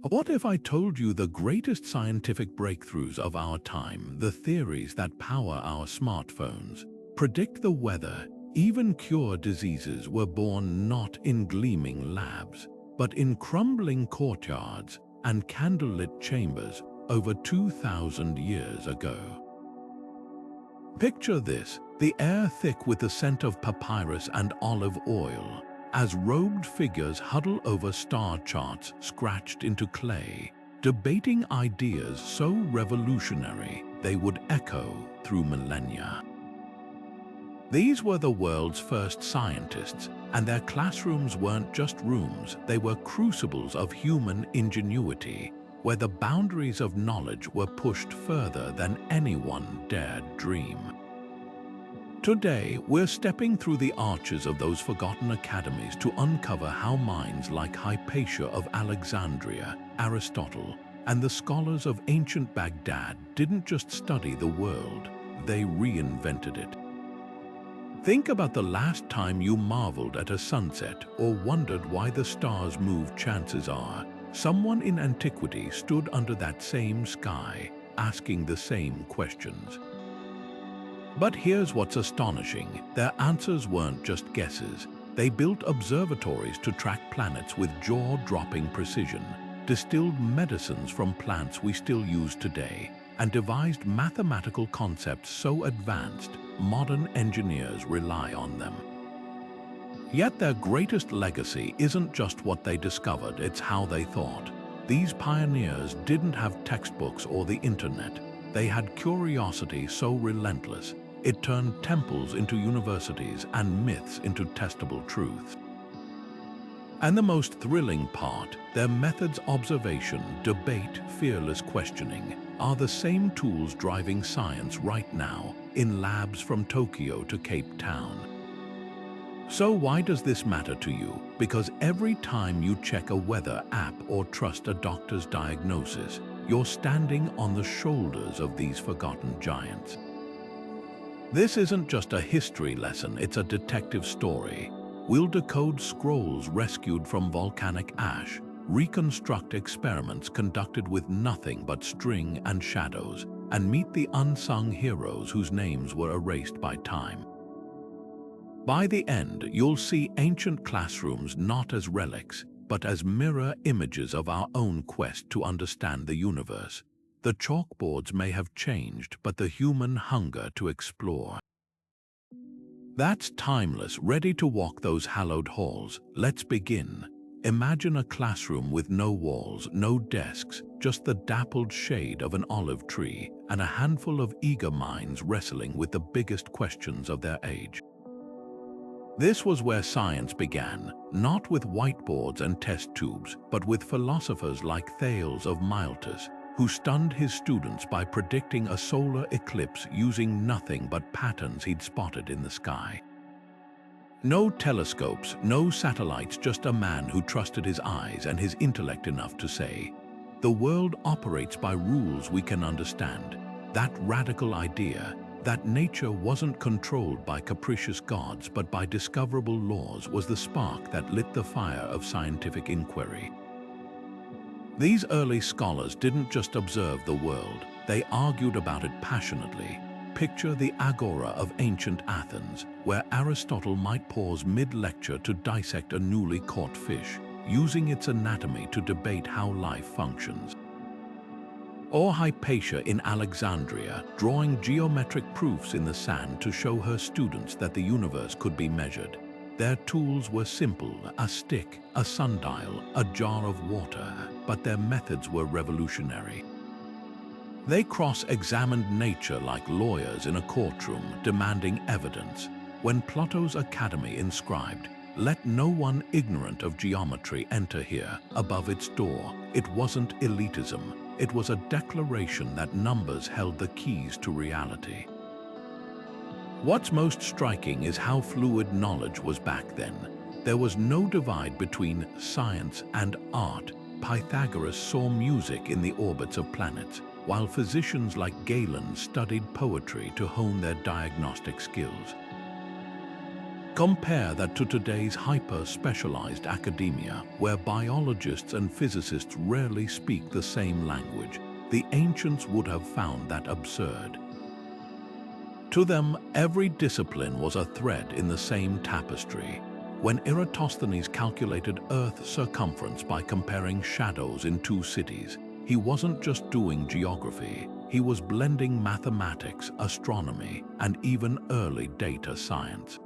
What if I told you the greatest scientific breakthroughs of our time, the theories that power our smartphones, predict the weather, even cure diseases, were born not in gleaming labs, but in crumbling courtyards and candlelit chambers over 2,000 years ago? Picture this, the air thick with the scent of papyrus and olive oil, as robed figures huddle over star charts scratched into clay, debating ideas so revolutionary they would echo through millennia. These were the world's first scientists, and their classrooms weren't just rooms, they were crucibles of human ingenuity, where the boundaries of knowledge were pushed further than anyone dared dream. Today, we're stepping through the arches of those forgotten academies to uncover how minds like Hypatia of Alexandria, Aristotle, and the scholars of ancient Baghdad didn't just study the world, they reinvented it. Think about the last time you marveled at a sunset or wondered why the stars moved. Chances are, someone in antiquity stood under that same sky, asking the same questions. But here's what's astonishing. Their answers weren't just guesses. They built observatories to track planets with jaw-dropping precision, distilled medicines from plants we still use today, and devised mathematical concepts so advanced, modern engineers rely on them. Yet their greatest legacy isn't just what they discovered, it's how they thought. These pioneers didn't have textbooks or the internet. They had curiosity so relentless, it turned temples into universities and myths into testable truths. And the most thrilling part, their methods: observation, debate, fearless questioning, are the same tools driving science right now, in labs from Tokyo to Cape Town. So why does this matter to you? Because every time you check a weather app or trust a doctor's diagnosis, you're standing on the shoulders of these forgotten giants. This isn't just a history lesson, it's a detective story. We'll decode scrolls rescued from volcanic ash, reconstruct experiments conducted with nothing but string and shadows, and meet the unsung heroes whose names were erased by time. By the end, you'll see ancient classrooms not as relics, but as mirror images of our own quest to understand the universe. The chalkboards may have changed, but the human hunger to explore, that's timeless, ready to walk those hallowed halls. Let's begin. Imagine a classroom with no walls, no desks, just the dappled shade of an olive tree and a handful of eager minds wrestling with the biggest questions of their age. This was where science began, not with whiteboards and test tubes, but with philosophers like Thales of Miletus, who stunned his students by predicting a solar eclipse using nothing but patterns he'd spotted in the sky. No telescopes, no satellites, just a man who trusted his eyes and his intellect enough to say, "The world operates by rules we can understand." That radical idea, that nature wasn't controlled by capricious gods but by discoverable laws, was the spark that lit the fire of scientific inquiry. These early scholars didn't just observe the world, they argued about it passionately. Picture the agora of ancient Athens, where Aristotle might pause mid-lecture to dissect a newly caught fish, using its anatomy to debate how life functions. Or Hypatia in Alexandria, drawing geometric proofs in the sand to show her students that the universe could be measured. Their tools were simple: a stick, a sundial, a jar of water, but their methods were revolutionary. They cross-examined nature like lawyers in a courtroom, demanding evidence. When Plato's Academy inscribed, "Let no one ignorant of geometry enter here," above its door, it wasn't elitism. It was a declaration that numbers held the keys to reality. What's most striking is how fluid knowledge was back then. There was no divide between science and art. Pythagoras saw music in the orbits of planets, while physicians like Galen studied poetry to hone their diagnostic skills. Compare that to today's hyper-specialized academia, where biologists and physicists rarely speak the same language. The ancients would have found that absurd. To them, every discipline was a thread in the same tapestry. When Eratosthenes calculated Earth's circumference by comparing shadows in two cities, he wasn't just doing geography, he was blending mathematics, astronomy, and even early data science.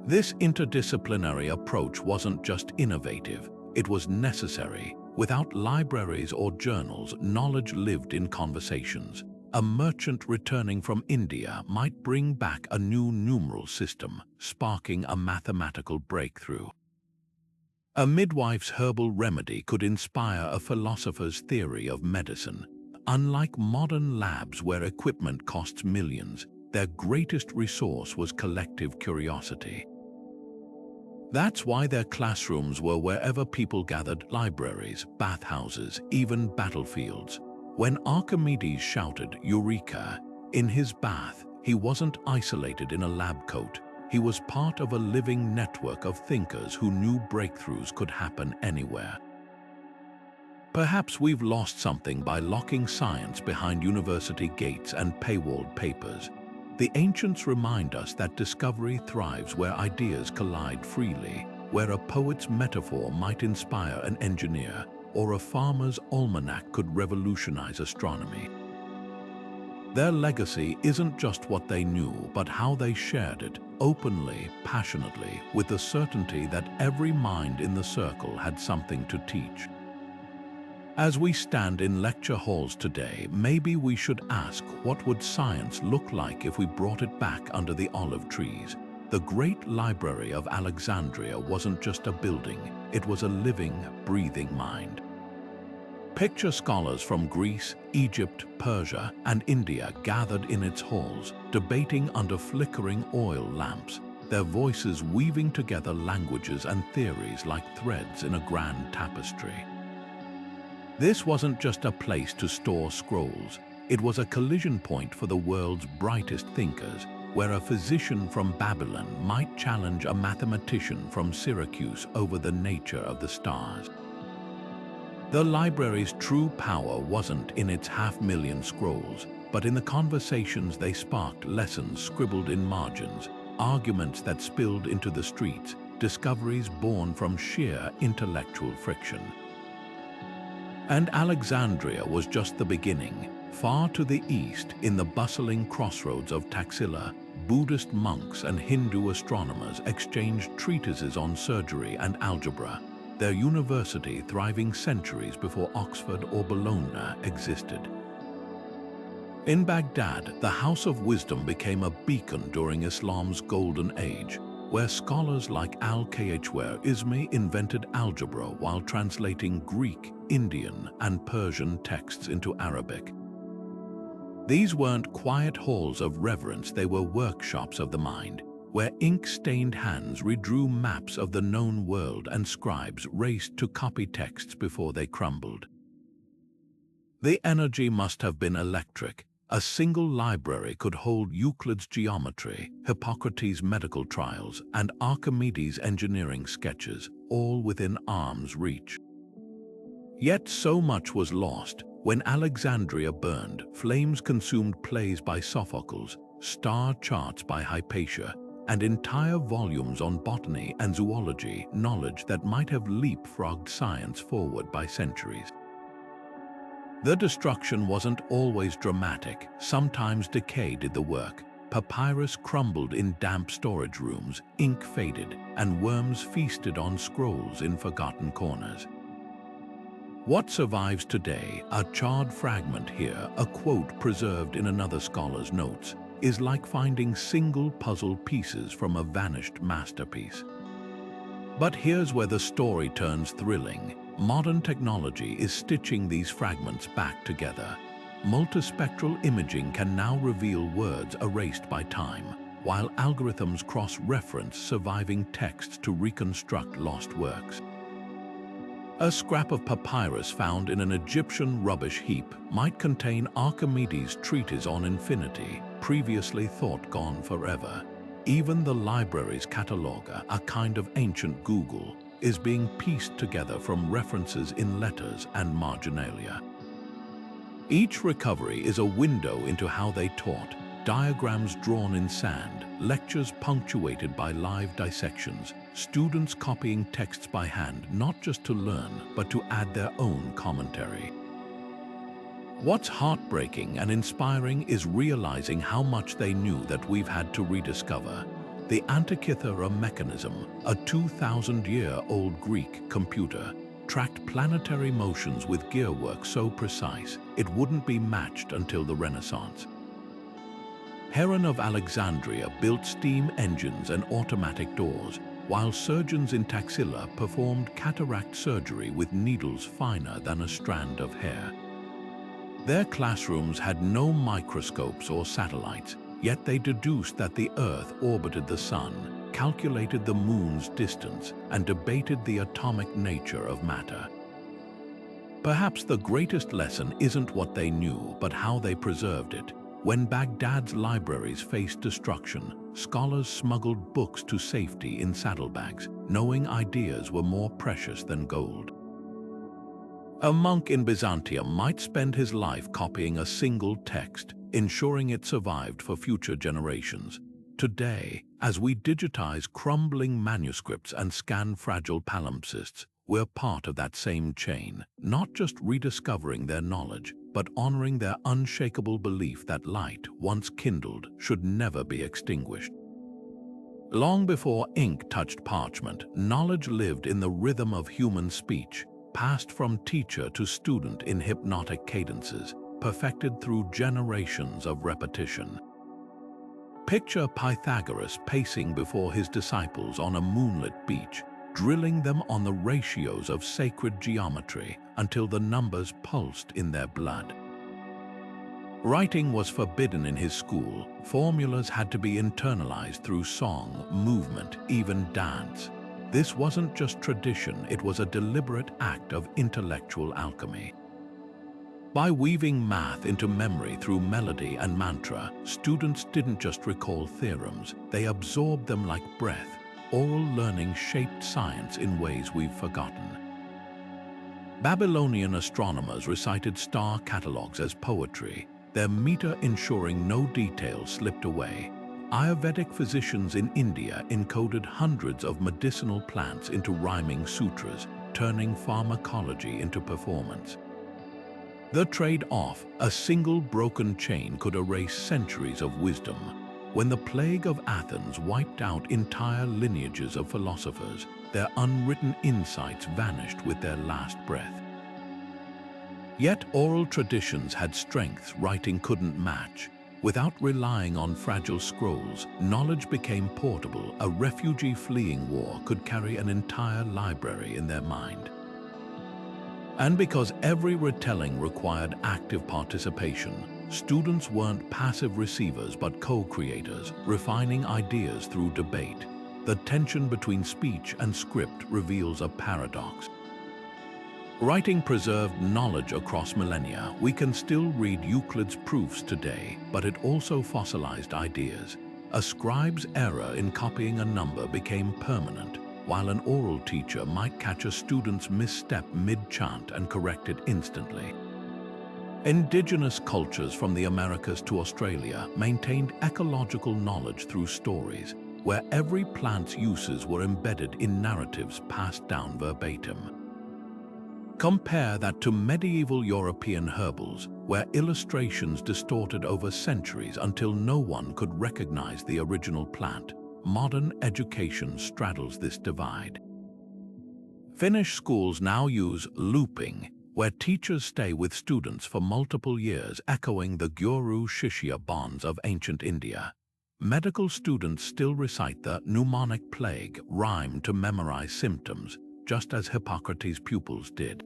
This interdisciplinary approach wasn't just innovative, it was necessary. Without libraries or journals, knowledge lived in conversations. A merchant returning from India might bring back a new numeral system, sparking a mathematical breakthrough. A midwife's herbal remedy could inspire a philosopher's theory of medicine. Unlike modern labs where equipment costs millions, their greatest resource was collective curiosity. That's why their classrooms were wherever people gathered: libraries, bathhouses, even battlefields. When Archimedes shouted "Eureka" in his bath, he wasn't isolated in a lab coat. He was part of a living network of thinkers who knew breakthroughs could happen anywhere. Perhaps we've lost something by locking science behind university gates and paywalled papers. The ancients remind us that discovery thrives where ideas collide freely, where a poet's metaphor might inspire an engineer, or a farmer's almanac could revolutionize astronomy. Their legacy isn't just what they knew, but how they shared it, openly, passionately, with the certainty that every mind in the circle had something to teach. As we stand in lecture halls today, maybe we should ask, what would science look like if we brought it back under the olive trees? The great library of Alexandria wasn't just a building, it was a living, breathing mind. Picture scholars from Greece, Egypt, Persia, and India gathered in its halls, debating under flickering oil lamps, their voices weaving together languages and theories like threads in a grand tapestry. This wasn't just a place to store scrolls, it was a collision point for the world's brightest thinkers, where a physician from Babylon might challenge a mathematician from Syracuse over the nature of the stars. The library's true power wasn't in its 500,000 scrolls, but in the conversations they sparked: lessons scribbled in margins, arguments that spilled into the streets, discoveries born from sheer intellectual friction. And Alexandria was just the beginning. Far to the east, in the bustling crossroads of Tactile, Buddhist monks and Hindu astronomers exchanged treatises on surgery and algebra, their university thriving centuries before Oxford or Bologna existed. In Baghdad, the House of Wisdom became a beacon during Islam's golden age, where scholars like Al-Khwarizmi invented algebra while translating Greek, Indian, and Persian texts into Arabic. These weren't quiet halls of reverence, they were workshops of the mind, where ink-stained hands redrew maps of the known world and scribes raced to copy texts before they crumbled. The energy must have been electric. A single library could hold Euclid's geometry, Hippocrates' medical trials, and Archimedes' engineering sketches, all within arm's reach. Yet so much was lost. When Alexandria burned, flames consumed plays by Sophocles, star charts by Hypatia, and entire volumes on botany and zoology, knowledge that might have leapfrogged science forward by centuries. The destruction wasn't always dramatic. Sometimes decay did the work. Papyrus crumbled in damp storage rooms, ink faded, and worms feasted on scrolls in forgotten corners. What survives today, a charred fragment here, a quote preserved in another scholar's notes, is like finding single puzzle pieces from a vanished masterpiece. But here's where the story turns thrilling. Modern technology is stitching these fragments back together. Multispectral imaging can now reveal words erased by time, while algorithms cross-reference surviving texts to reconstruct lost works. A scrap of papyrus found in an Egyptian rubbish heap might contain Archimedes' treatise on infinity, previously thought gone forever. Even the library's catalogue, a kind of ancient Google, is being pieced together from references in letters and marginalia. Each recovery is a window into how they taught, diagrams drawn in sand, lectures punctuated by live dissections, students copying texts by hand not just to learn, but to add their own commentary. What's heartbreaking and inspiring is realizing how much they knew that we've had to rediscover. The Antikythera mechanism, a 2,000-year-old Greek computer, tracked planetary motions with gearwork so precise it wouldn't be matched until the Renaissance. Heron of Alexandria built steam engines and automatic doors, while surgeons in Taxila performed cataract surgery with needles finer than a strand of hair. Their classrooms had no microscopes or satellites, yet they deduced that the Earth orbited the Sun, calculated the Moon's distance, and debated the atomic nature of matter. Perhaps the greatest lesson isn't what they knew, but how they preserved it. When Baghdad's libraries faced destruction, scholars smuggled books to safety in saddlebags, knowing ideas were more precious than gold. A monk in Byzantium might spend his life copying a single text, ensuring it survived for future generations. Today, as we digitize crumbling manuscripts and scan fragile palimpsests, we're part of that same chain, not just rediscovering their knowledge, but honoring their unshakable belief that light, once kindled, should never be extinguished. Long before ink touched parchment, knowledge lived in the rhythm of human speech, passed from teacher to student in hypnotic cadences, perfected through generations of repetition. Picture Pythagoras pacing before his disciples on a moonlit beach, drilling them on the ratios of sacred geometry until the numbers pulsed in their blood. Writing was forbidden in his school. Formulas had to be internalized through song, movement, even dance. This wasn't just tradition, it was a deliberate act of intellectual alchemy. By weaving math into memory through melody and mantra, students didn't just recall theorems, they absorbed them like breath. Oral learning shaped science in ways we've forgotten. Babylonian astronomers recited star catalogues as poetry, their meter ensuring no detail slipped away. Ayurvedic physicians in India encoded hundreds of medicinal plants into rhyming sutras, turning pharmacology into performance. The trade-off, a single broken chain could erase centuries of wisdom. When the plague of Athens wiped out entire lineages of philosophers, their unwritten insights vanished with their last breath. Yet oral traditions had strengths writing couldn't match. Without relying on fragile scrolls, knowledge became portable. A refugee fleeing war could carry an entire library in their mind. And because every retelling required active participation, students weren't passive receivers but co-creators, refining ideas through debate. The tension between speech and script reveals a paradox. Writing preserved knowledge across millennia. We can still read Euclid's proofs today, but it also fossilized ideas. A scribe's error in copying a number became permanent, while an oral teacher might catch a student's misstep mid-chant and correct it instantly. Indigenous cultures from the Americas to Australia maintained ecological knowledge through stories, where every plant's uses were embedded in narratives passed down verbatim. Compare that to medieval European herbals, where illustrations distorted over centuries until no one could recognize the original plant. Modern education straddles this divide. Finnish schools now use looping, where teachers stay with students for multiple years, echoing the Guru-Shishya bonds of ancient India. Medical students still recite the pneumonic plague rhyme to memorize symptoms, just as Hippocrates' pupils did.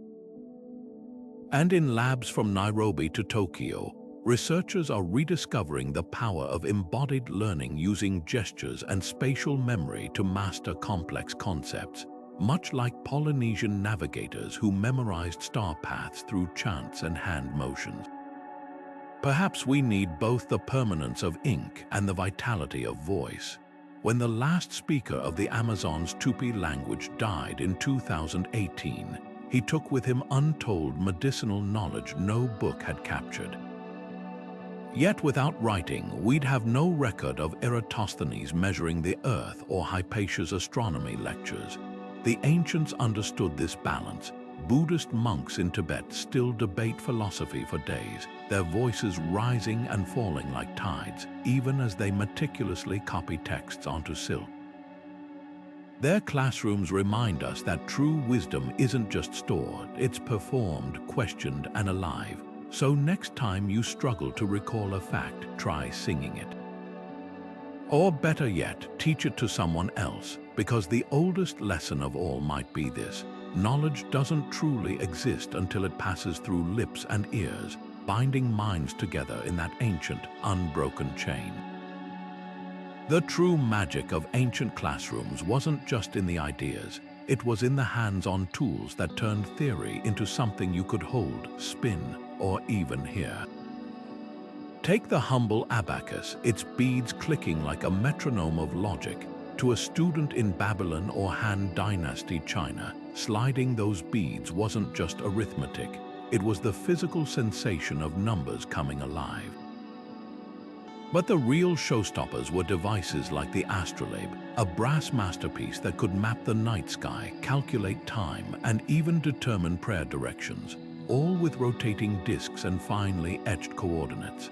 And in labs from Nairobi to Tokyo, researchers are rediscovering the power of embodied learning using gestures and spatial memory to master complex concepts, much like Polynesian navigators who memorized star paths through chants and hand motions. Perhaps we need both the permanence of ink and the vitality of voice. When the last speaker of the Amazon's Tupi language died in 2018, he took with him untold medicinal knowledge no book had captured. Yet without writing, we'd have no record of Eratosthenes measuring the earth or Hypatia's astronomy lectures. The ancients understood this balance. Buddhist monks in Tibet still debate philosophy for days, their voices rising and falling like tides, even as they meticulously copy texts onto silk. Their classrooms remind us that true wisdom isn't just stored, it's performed, questioned, and alive. So next time you struggle to recall a fact, try singing it. Or better yet, teach it to someone else, because the oldest lesson of all might be this: knowledge doesn't truly exist until it passes through lips and ears, binding minds together in that ancient, unbroken chain. The true magic of ancient classrooms wasn't just in the ideas, it was in the hands-on tools that turned theory into something you could hold, spin, or even hear. Take the humble abacus, its beads clicking like a metronome of logic, to a student in Babylon or Han Dynasty China. Sliding those beads wasn't just arithmetic, it was the physical sensation of numbers coming alive. But the real showstoppers were devices like the astrolabe, a brass masterpiece that could map the night sky, calculate time, and even determine prayer directions, all with rotating discs and finely etched coordinates.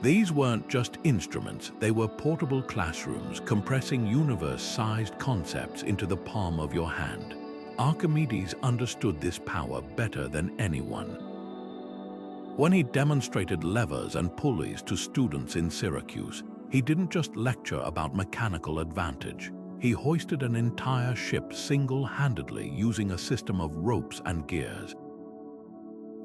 These weren't just instruments, they were portable classrooms compressing universe-sized concepts into the palm of your hand. Archimedes understood this power better than anyone. When he demonstrated levers and pulleys to students in Syracuse, he didn't just lecture about mechanical advantage. He hoisted an entire ship single-handedly using a system of ropes and gears.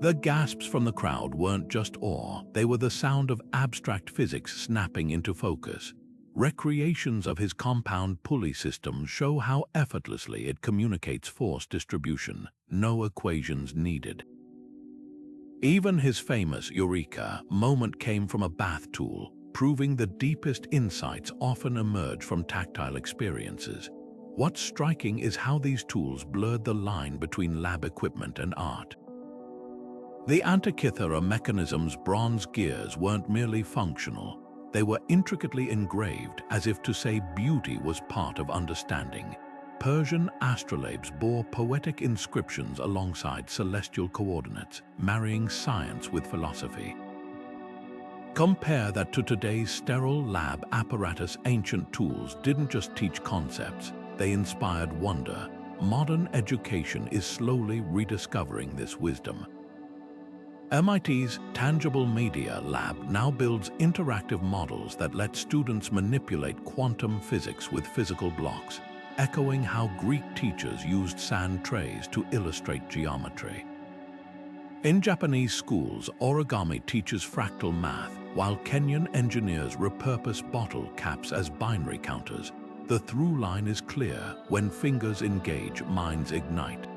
The gasps from the crowd weren't just awe, they were the sound of abstract physics snapping into focus. Recreations of his compound pulley system show how effortlessly it communicates force distribution, no equations needed. Even his famous Eureka moment came from a bath tool, proving the deepest insights often emerge from tactile experiences. What's striking is how these tools blurred the line between lab equipment and art. The Antikythera mechanism's bronze gears weren't merely functional, they were intricately engraved as if to say beauty was part of understanding. Persian astrolabes bore poetic inscriptions alongside celestial coordinates, marrying science with philosophy. Compare that to today's sterile lab apparatus. Ancient tools didn't just teach concepts, they inspired wonder. Modern education is slowly rediscovering this wisdom. MIT's Tangible Media Lab now builds interactive models that let students manipulate quantum physics with physical blocks, echoing how Greek teachers used sand trays to illustrate geometry. In Japanese schools, origami teaches fractal math, while Kenyan engineers repurpose bottle caps as binary counters. The through line is clear: when fingers engage, minds ignite.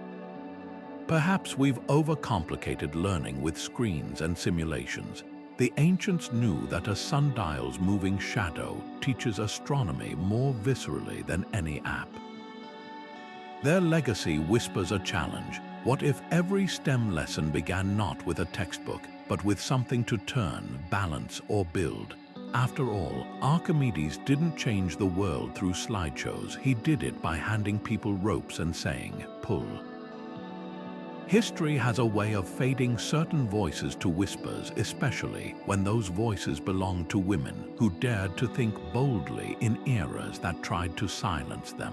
Perhaps we've overcomplicated learning with screens and simulations. The ancients knew that a sundial's moving shadow teaches astronomy more viscerally than any app. Their legacy whispers a challenge. What if every STEM lesson began not with a textbook, but with something to turn, balance, or build? After all, Archimedes didn't change the world through slideshows. He did it by handing people ropes and saying, "Pull." History has a way of fading certain voices to whispers, especially when those voices belong to women who dared to think boldly in eras that tried to silence them.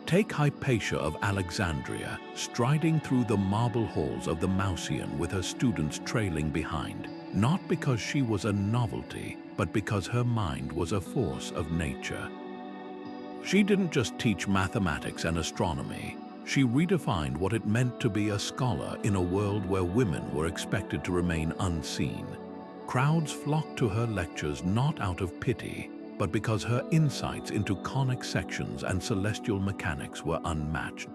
Take Hypatia of Alexandria, striding through the marble halls of the Mausoleum with her students trailing behind, not because she was a novelty, but because her mind was a force of nature. She didn't just teach mathematics and astronomy. She redefined what it meant to be a scholar in a world where women were expected to remain unseen. Crowds flocked to her lectures not out of pity, but because her insights into conic sections and celestial mechanics were unmatched.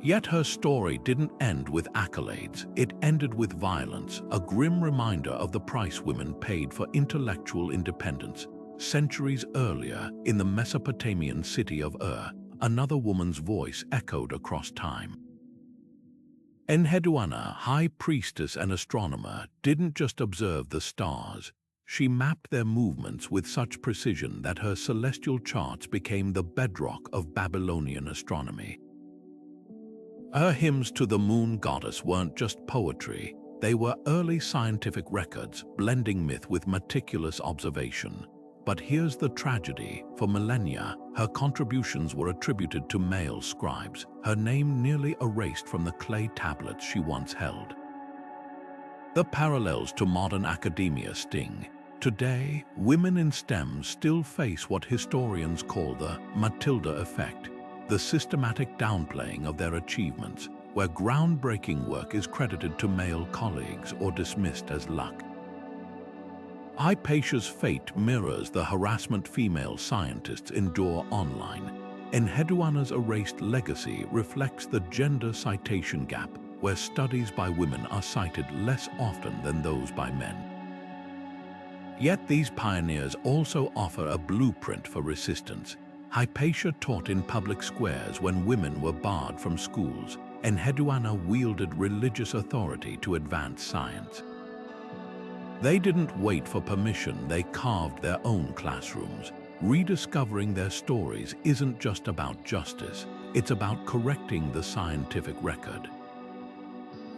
Yet her story didn't end with accolades. It ended with violence, a grim reminder of the price women paid for intellectual independence. Centuries earlier, in the Mesopotamian city of Ur, another woman's voice echoed across time. Enheduanna, high priestess and astronomer, didn't just observe the stars. She mapped their movements with such precision that her celestial charts became the bedrock of Babylonian astronomy. Her hymns to the moon goddess weren't just poetry, they were early scientific records, blending myth with meticulous observation. But here's the tragedy. For millennia, her contributions were attributed to male scribes, her name nearly erased from the clay tablets she once held. The parallels to modern academia sting. Today, women in STEM still face what historians call the Matilda effect, the systematic downplaying of their achievements, where groundbreaking work is credited to male colleagues or dismissed as luck. Hypatia's fate mirrors the harassment female scientists endure online. Enheduanna's erased legacy reflects the gender citation gap, where studies by women are cited less often than those by men. Yet these pioneers also offer a blueprint for resistance. Hypatia taught in public squares when women were barred from schools. Enheduanna wielded religious authority to advance science. They didn't wait for permission, they carved their own classrooms. Rediscovering their stories isn't just about justice, it's about correcting the scientific record.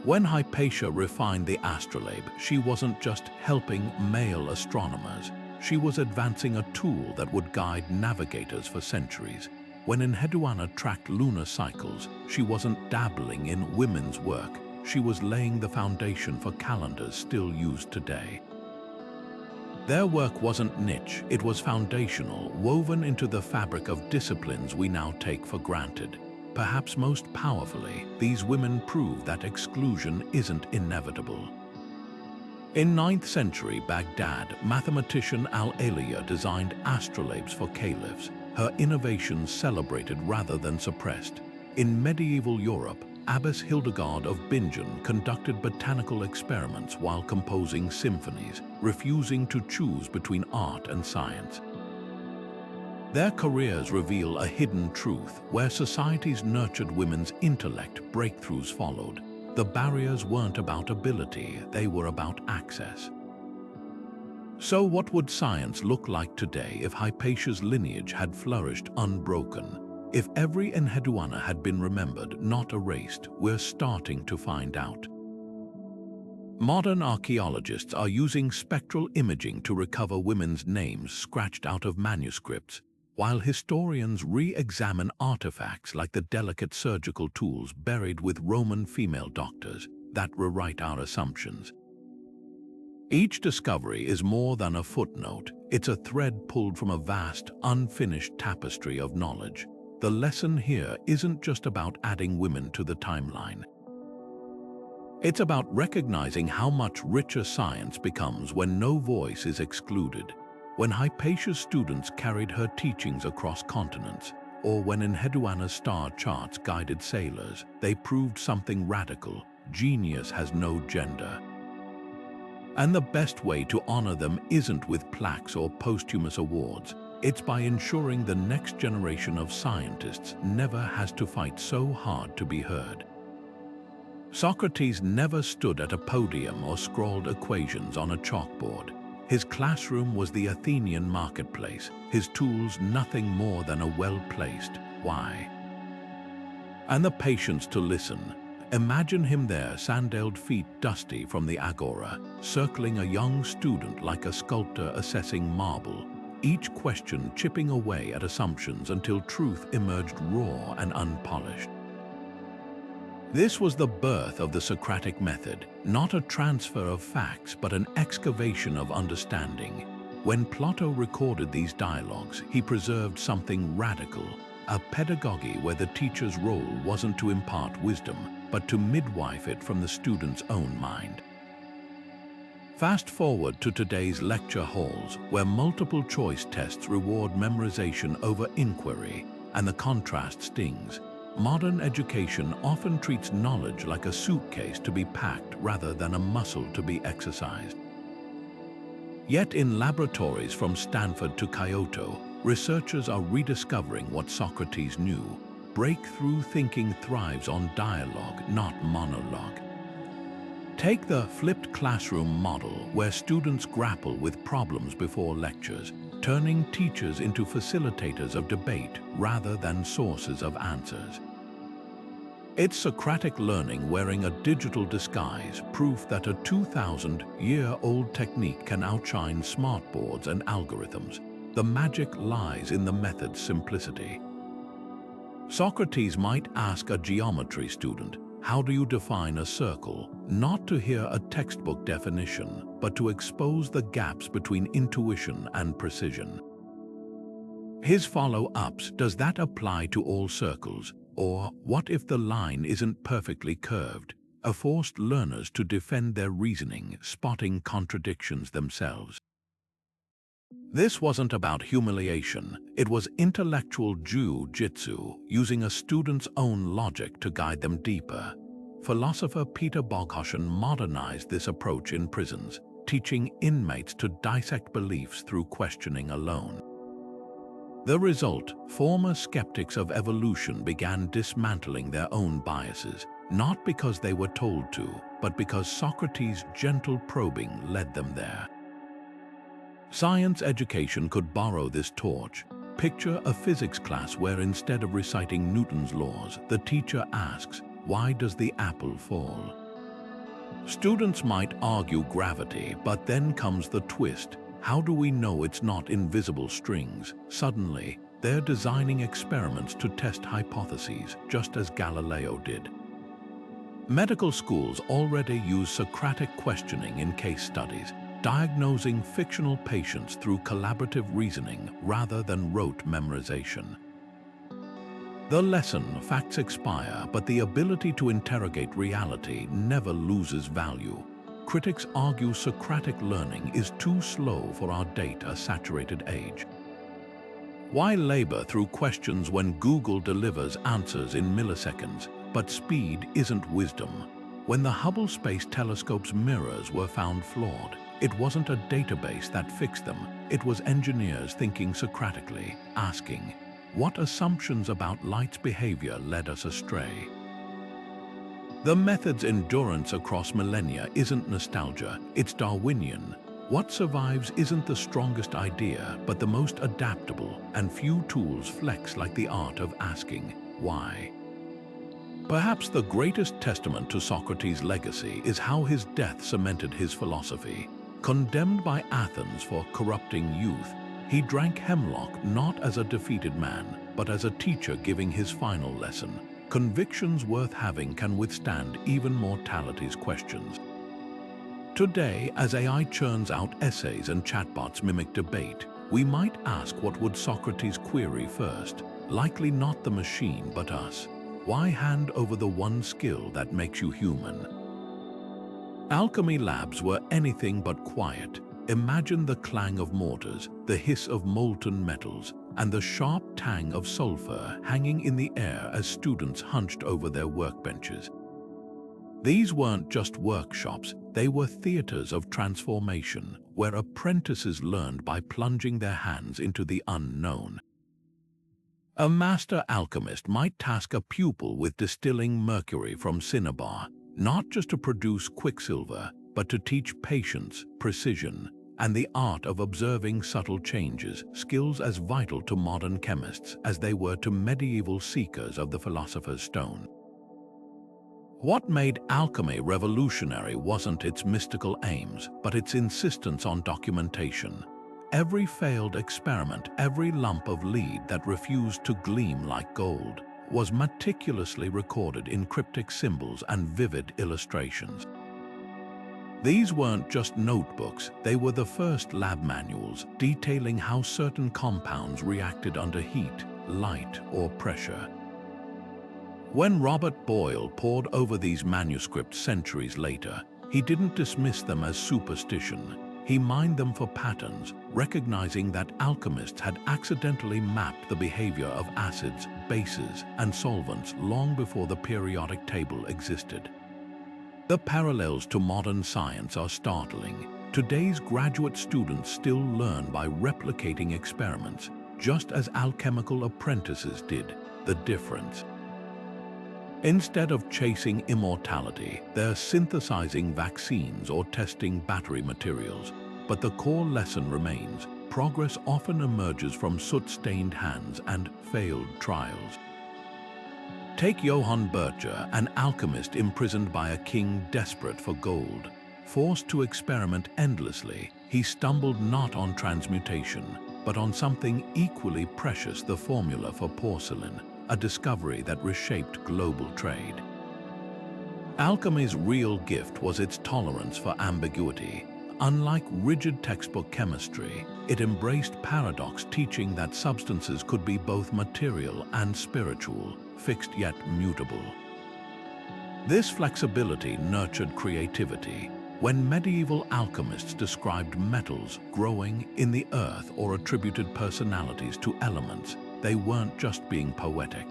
When Hypatia refined the astrolabe, she wasn't just helping male astronomers, she was advancing a tool that would guide navigators for centuries. When Enheduanna tracked lunar cycles, she wasn't dabbling in women's work, she was laying the foundation for calendars still used today. Their work wasn't niche, it was foundational, woven into the fabric of disciplines we now take for granted. Perhaps most powerfully, these women prove that exclusion isn't inevitable. In 9th century Baghdad, mathematician Al-Aliya designed astrolabes for caliphs, her innovations celebrated rather than suppressed. In medieval Europe, Abbess Hildegard of Bingen conducted botanical experiments while composing symphonies, refusing to choose between art and science. Their careers reveal a hidden truth. Where societies nurtured women's intellect, breakthroughs followed. The barriers weren't about ability, they were about access. So what would science look like today if Hypatia's lineage had flourished unbroken? If every Enheduanna had been remembered, not erased? We're starting to find out. Modern archaeologists are using spectral imaging to recover women's names scratched out of manuscripts, while historians re-examine artifacts like the delicate surgical tools buried with Roman female doctors that rewrite our assumptions. Each discovery is more than a footnote, it's a thread pulled from a vast, unfinished tapestry of knowledge. The lesson here isn't just about adding women to the timeline. It's about recognizing how much richer science becomes when no voice is excluded. When Hypatia's students carried her teachings across continents, or when Enheduanna's star charts guided sailors, they proved something radical: genius has no gender. And the best way to honor them isn't with plaques or posthumous awards. It's by ensuring the next generation of scientists never has to fight so hard to be heard. Socrates never stood at a podium or scrawled equations on a chalkboard. His classroom was the Athenian marketplace, his tools nothing more than a well-placed why. And the patience to listen. Imagine him there, sandaled feet dusty from the agora, circling a young student like a sculptor assessing marble, each question chipping away at assumptions until truth emerged raw and unpolished. This was the birth of the Socratic Method, not a transfer of facts but an excavation of understanding. When Plato recorded these dialogues, he preserved something radical, a pedagogy where the teacher's role wasn't to impart wisdom, but to midwife it from the student's own mind. Fast forward to today's lecture halls, where multiple choice tests reward memorization over inquiry, and the contrast stings. Modern education often treats knowledge like a suitcase to be packed rather than a muscle to be exercised. Yet in laboratories from Stanford to Kyoto, researchers are rediscovering what Socrates knew. Breakthrough thinking thrives on dialogue, not monologue. Take the flipped classroom model, where students grapple with problems before lectures, turning teachers into facilitators of debate rather than sources of answers. It's Socratic learning wearing a digital disguise, proof that a 2,000-year-old technique can outshine smartboards and algorithms. The magic lies in the method's simplicity. Socrates might ask a geometry student, "How do you define a circle?" not to hear a textbook definition, but to expose the gaps between intuition and precision. His follow-ups, "Does that apply to all circles?" Or, "What if the line isn't perfectly curved?" forced learners to defend their reasoning, spotting contradictions themselves. This wasn't about humiliation, it was intellectual jiu-jitsu, using a student's own logic to guide them deeper. Philosopher Peter Boghossian modernized this approach in prisons, teaching inmates to dissect beliefs through questioning alone. The result, former skeptics of evolution began dismantling their own biases, not because they were told to, but because Socrates' gentle probing led them there. Science education could borrow this torch. Picture a physics class where instead of reciting Newton's laws, the teacher asks, "Why does the apple fall?" Students might argue gravity, but then comes the twist. How do we know it's not invisible strings? Suddenly, they're designing experiments to test hypotheses, just as Galileo did. Medical schools already use Socratic questioning in case studies, diagnosing fictional patients through collaborative reasoning rather than rote memorization. The lesson, facts expire, but the ability to interrogate reality never loses value. Critics argue Socratic learning is too slow for our data-saturated age. Why labor through questions when Google delivers answers in milliseconds? But speed isn't wisdom. When the Hubble Space Telescope's mirrors were found flawed, it wasn't a database that fixed them. It was engineers thinking Socratically, asking, what assumptions about light's behavior led us astray? The method's endurance across millennia isn't nostalgia, it's Darwinian. What survives isn't the strongest idea, but the most adaptable, and few tools flex like the art of asking, why? Perhaps the greatest testament to Socrates' legacy is how his death cemented his philosophy. Condemned by Athens for corrupting youth, he drank hemlock not as a defeated man, but as a teacher giving his final lesson. Convictions worth having can withstand even mortality's questions. Today, as AI churns out essays and chatbots mimic debate, we might ask, what would Socrates query first? Likely not the machine, but us. Why hand over the one skill that makes you human? Alchemy labs were anything but quiet. Imagine the clang of mortars, the hiss of molten metals, and the sharp tang of sulfur hanging in the air as students hunched over their workbenches. These weren't just workshops, they were theaters of transformation, where apprentices learned by plunging their hands into the unknown. A master alchemist might task a pupil with distilling mercury from cinnabar, not just to produce quicksilver, but to teach patience, precision, and the art of observing subtle changes, skills as vital to modern chemists as they were to medieval seekers of the philosopher's stone. What made alchemy revolutionary wasn't its mystical aims, but its insistence on documentation. Every failed experiment, every lump of lead that refused to gleam like gold, was meticulously recorded in cryptic symbols and vivid illustrations. These weren't just notebooks, they were the first lab manuals detailing how certain compounds reacted under heat, light, or pressure. When Robert Boyle pored over these manuscripts centuries later, he didn't dismiss them as superstition. He mined them for patterns, recognizing that alchemists had accidentally mapped the behavior of acids, bases, and solvents long before the periodic table existed. The parallels to modern science are startling. Today's graduate students still learn by replicating experiments, just as alchemical apprentices did. The difference: instead of chasing immortality, they're synthesizing vaccines or testing battery materials. But the core lesson remains: progress often emerges from soot-stained hands and failed trials. Take Johann Berger, an alchemist imprisoned by a king desperate for gold. Forced to experiment endlessly, he stumbled not on transmutation, but on something equally precious: the formula for porcelain, a discovery that reshaped global trade. Alchemy's real gift was its tolerance for ambiguity. Unlike rigid textbook chemistry, it embraced paradox, teaching that substances could be both material and spiritual, fixed yet mutable. This flexibility nurtured creativity. When medieval alchemists described metals growing in the earth or attributed personalities to elements, they weren't just being poetic.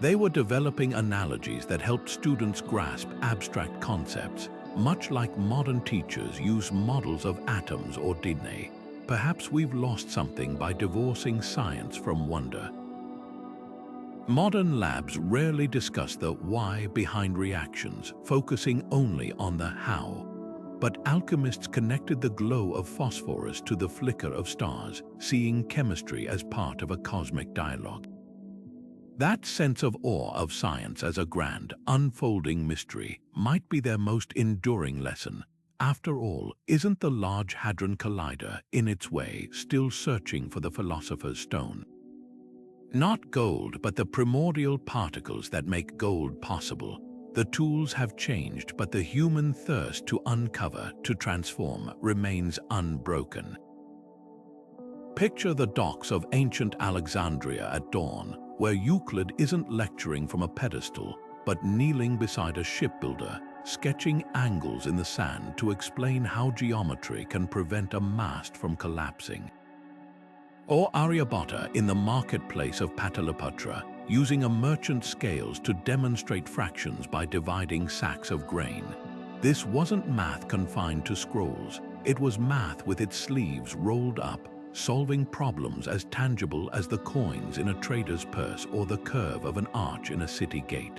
They were developing analogies that helped students grasp abstract concepts. Much like modern teachers use models of atoms or DNA, perhaps we've lost something by divorcing science from wonder. Modern labs rarely discuss the why behind reactions, focusing only on the how. But alchemists connected the glow of phosphorus to the flicker of stars, seeing chemistry as part of a cosmic dialogue. That sense of awe of science as a grand, unfolding mystery might be their most enduring lesson. After all, isn't the Large Hadron Collider, in its way, still searching for the philosopher's stone? Not gold, but the primordial particles that make gold possible. The tools have changed, but the human thirst to uncover, to transform, remains unbroken. Picture the docks of ancient Alexandria at dawn, where Euclid isn't lecturing from a pedestal, but kneeling beside a shipbuilder, sketching angles in the sand to explain how geometry can prevent a mast from collapsing. Or Aryabhata in the marketplace of Pataliputra, using a merchant's scales to demonstrate fractions by dividing sacks of grain. This wasn't math confined to scrolls. It was math with its sleeves rolled up, solving problems as tangible as the coins in a trader's purse or the curve of an arch in a city gate.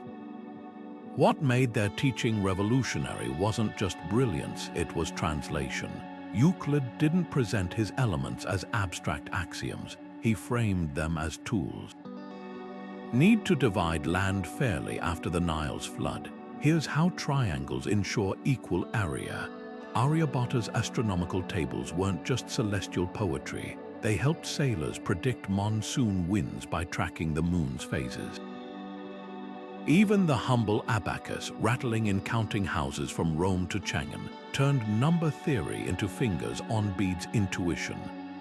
What made their teaching revolutionary wasn't just brilliance, it was translation. Euclid didn't present his elements as abstract axioms, he framed them as tools. Need to divide land fairly after the Nile's flood. Here's how triangles ensure equal area. Aryabhata's astronomical tables weren't just celestial poetry, they helped sailors predict monsoon winds by tracking the moon's phases. Even the humble abacus, rattling in counting houses from Rome to Chang'an, turned number theory into fingers on beads intuition.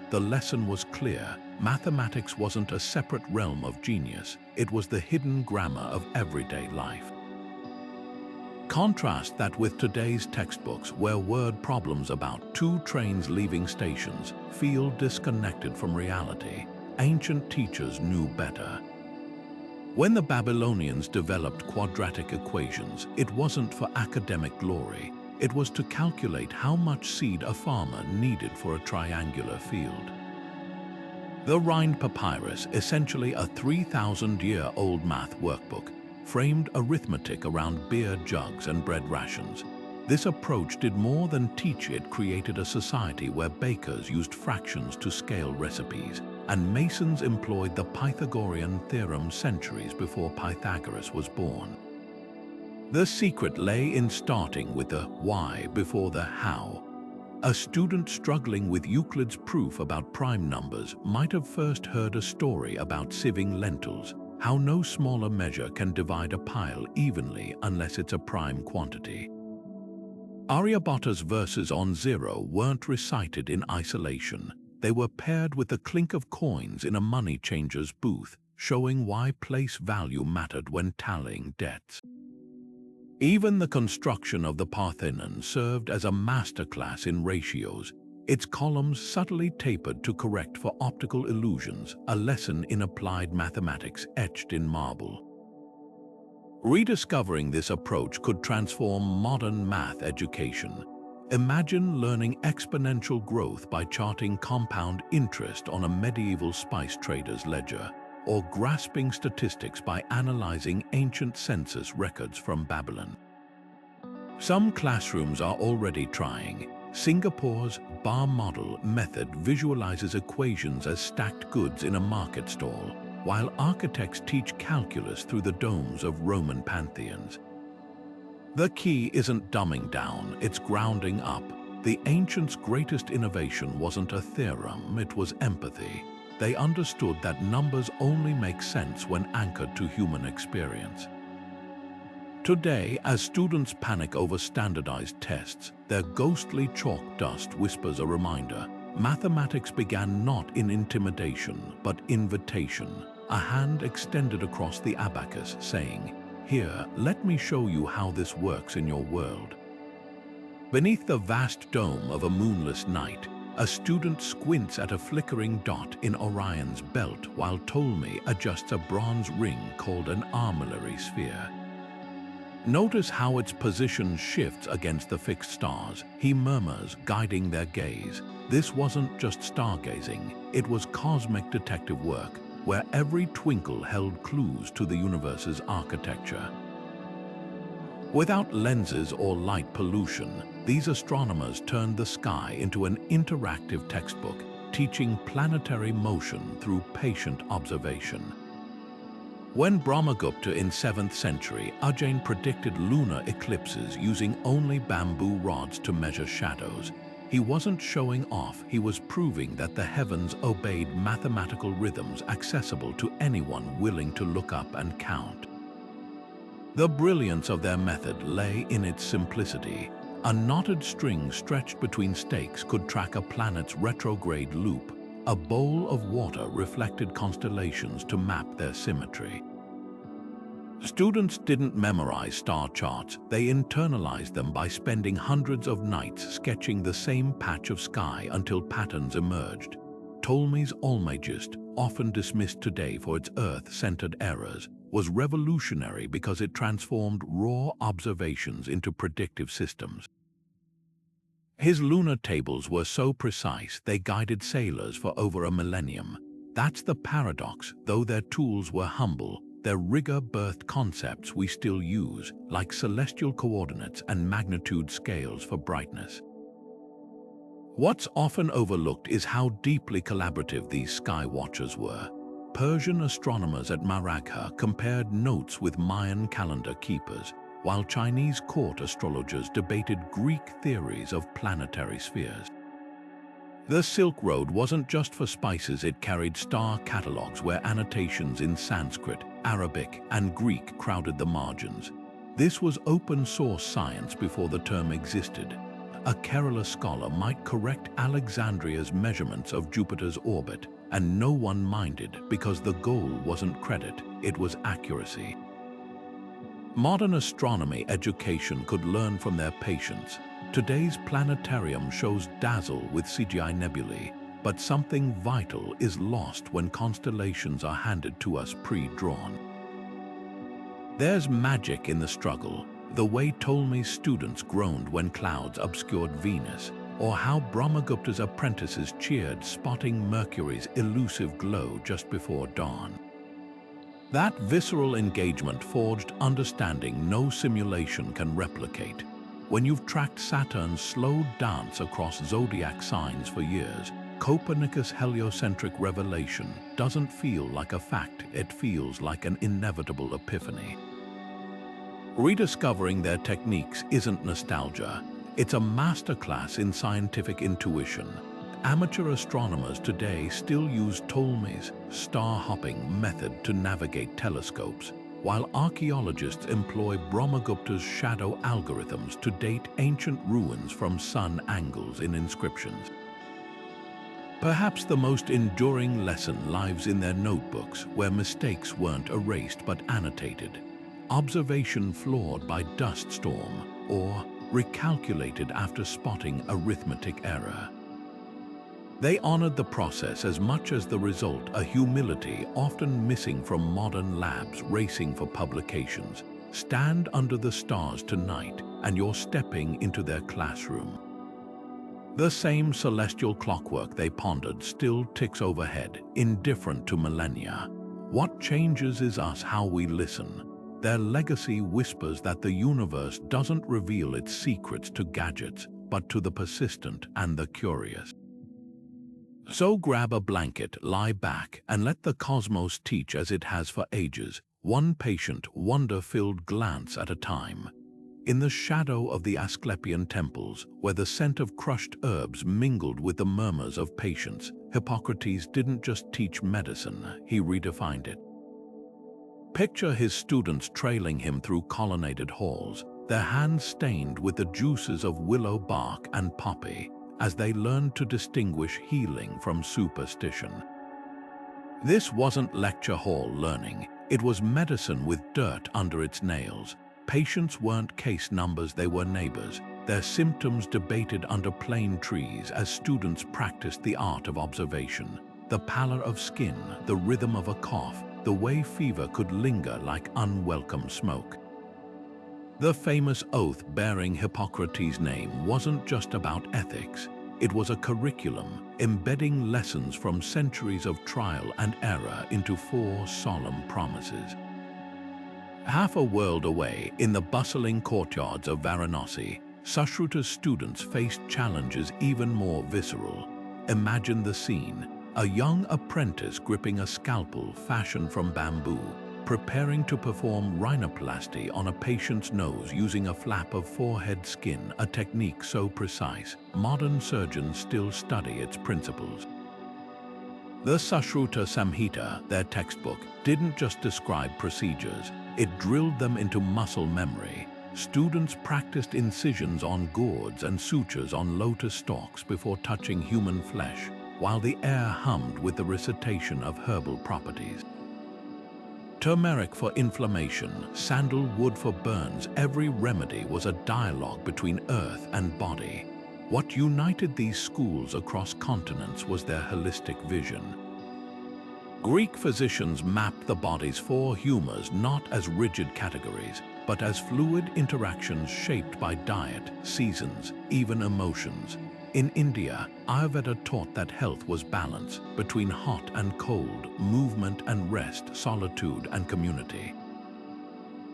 The lesson was clear: mathematics wasn't a separate realm of genius, it was the hidden grammar of everyday life. Contrast that with today's textbooks, where word problems about two trains leaving stations feel disconnected from reality. Ancient teachers knew better. When the Babylonians developed quadratic equations, it wasn't for academic glory. It was to calculate how much seed a farmer needed for a triangular field. The Rhind Papyrus, essentially a 3,000-year-old math workbook, framed arithmetic around beer jugs and bread rations. This approach did more than teach, it created a society where bakers used fractions to scale recipes, and masons employed the Pythagorean theorem centuries before Pythagoras was born. The secret lay in starting with the why before the how. A student struggling with Euclid's proof about prime numbers might have first heard a story about sieving lentils, how no smaller measure can divide a pile evenly unless it's a prime quantity. Aryabhata's verses on zero weren't recited in isolation. They were paired with the clink of coins in a money changer's booth, showing why place value mattered when tallying debts. Even the construction of the Parthenon served as a masterclass in ratios, its columns subtly tapered to correct for optical illusions, a lesson in applied mathematics etched in marble. Rediscovering this approach could transform modern math education. Imagine learning exponential growth by charting compound interest on a medieval spice trader's ledger, or grasping statistics by analyzing ancient census records from Babylon. Some classrooms are already trying. Singapore's bar model method visualizes equations as stacked goods in a market stall, while architects teach calculus through the domes of Roman pantheons. The key isn't dumbing down, it's grounding up. The ancients' greatest innovation wasn't a theorem, it was empathy. They understood that numbers only make sense when anchored to human experience. Today, as students panic over standardized tests, their ghostly chalk dust whispers a reminder. Mathematics began not in intimidation, but invitation. A hand extended across the abacus, saying, "Here, let me show you how this works in your world." Beneath the vast dome of a moonless night, a student squints at a flickering dot in Orion's belt while Ptolemy adjusts a bronze ring called an armillary sphere. Notice how its position shifts against the fixed stars, he murmurs, guiding their gaze. This wasn't just stargazing, it was cosmic detective work, where every twinkle held clues to the universe's architecture. Without lenses or light pollution, these astronomers turned the sky into an interactive textbook, teaching planetary motion through patient observation. When Brahmagupta in 7th century, Ujjain predicted lunar eclipses using only bamboo rods to measure shadows, he wasn't showing off, he was proving that the heavens obeyed mathematical rhythms accessible to anyone willing to look up and count. The brilliance of their method lay in its simplicity. A knotted string stretched between stakes could track a planet's retrograde loop. A bowl of water reflected constellations to map their symmetry. Students didn't memorize star charts, they internalized them by spending hundreds of nights sketching the same patch of sky until patterns emerged. Ptolemy's Almagest, often dismissed today for its Earth-centered errors, was revolutionary because it transformed raw observations into predictive systems. His lunar tables were so precise they guided sailors for over a millennium. That's the paradox, though their tools were humble, their rigor birthed concepts we still use, like celestial coordinates and magnitude scales for brightness. What's often overlooked is how deeply collaborative these sky watchers were. Persian astronomers at Maragha compared notes with Mayan calendar keepers, while Chinese court astrologers debated Greek theories of planetary spheres. The Silk Road wasn't just for spices, it carried star catalogues where annotations in Sanskrit, Arabic, and Greek crowded the margins. This was open-source science before the term existed. A Kerala scholar might correct Alexandria's measurements of Jupiter's orbit, and no one minded because the goal wasn't credit, it was accuracy. Modern astronomy education could learn from their patience. Today's planetarium shows dazzle with CGI nebulae, but something vital is lost when constellations are handed to us pre-drawn. There's magic in the struggle, the way Ptolemy's students groaned when clouds obscured Venus, or how Brahmagupta's apprentices cheered spotting Mercury's elusive glow just before dawn. That visceral engagement forged understanding no simulation can replicate. When you've tracked Saturn's slow dance across zodiac signs for years, Copernicus' heliocentric revelation doesn't feel like a fact, it feels like an inevitable epiphany. Rediscovering their techniques isn't nostalgia, it's a masterclass in scientific intuition. Amateur astronomers today still use Ptolemy's star-hopping method to navigate telescopes, while archaeologists employ Brahmagupta's shadow algorithms to date ancient ruins from sun angles in inscriptions. Perhaps the most enduring lesson lies in their notebooks, where mistakes weren't erased but annotated. Observation flawed by dust storm, or recalculated after spotting arithmetic error. They honored the process as much as the result, a humility often missing from modern labs racing for publications. Stand under the stars tonight, and you're stepping into their classroom. The same celestial clockwork they pondered still ticks overhead, indifferent to millennia. What changes is us how we listen. Their legacy whispers that the universe doesn't reveal its secrets to gadgets, but to the persistent and the curious. So grab a blanket, lie back, and let the cosmos teach as it has for ages, one patient, wonder-filled glance at a time. In the shadow of the Asclepian temples, where the scent of crushed herbs mingled with the murmurs of patience, Hippocrates didn't just teach medicine, he redefined it. Picture his students trailing him through colonnaded halls, their hands stained with the juices of willow bark and poppy, as they learned to distinguish healing from superstition. This wasn't lecture hall learning, it was medicine with dirt under its nails. Patients weren't case numbers, they were neighbors, their symptoms debated under plane trees as students practiced the art of observation. The pallor of skin, the rhythm of a cough, the way fever could linger like unwelcome smoke. The famous oath bearing Hippocrates' name wasn't just about ethics. It was a curriculum embedding lessons from centuries of trial and error into 4 solemn promises. Half a world away, in the bustling courtyards of Varanasi, Sushruta's students faced challenges even more visceral. Imagine the scene: a young apprentice gripping a scalpel fashioned from bamboo, preparing to perform rhinoplasty on a patient's nose using a flap of forehead skin, a technique so precise, modern surgeons still study its principles. The Sushruta Samhita, their textbook, didn't just describe procedures, it drilled them into muscle memory. Students practiced incisions on gourds and sutures on lotus stalks before touching human flesh, while the air hummed with the recitation of herbal properties. Turmeric for inflammation, sandalwood for burns, every remedy was a dialogue between earth and body. What united these schools across continents was their holistic vision. Greek physicians mapped the body's 4 humors not as rigid categories, but as fluid interactions shaped by diet, seasons, even emotions. In India, Ayurveda taught that health was balance between hot and cold, movement and rest, solitude and community.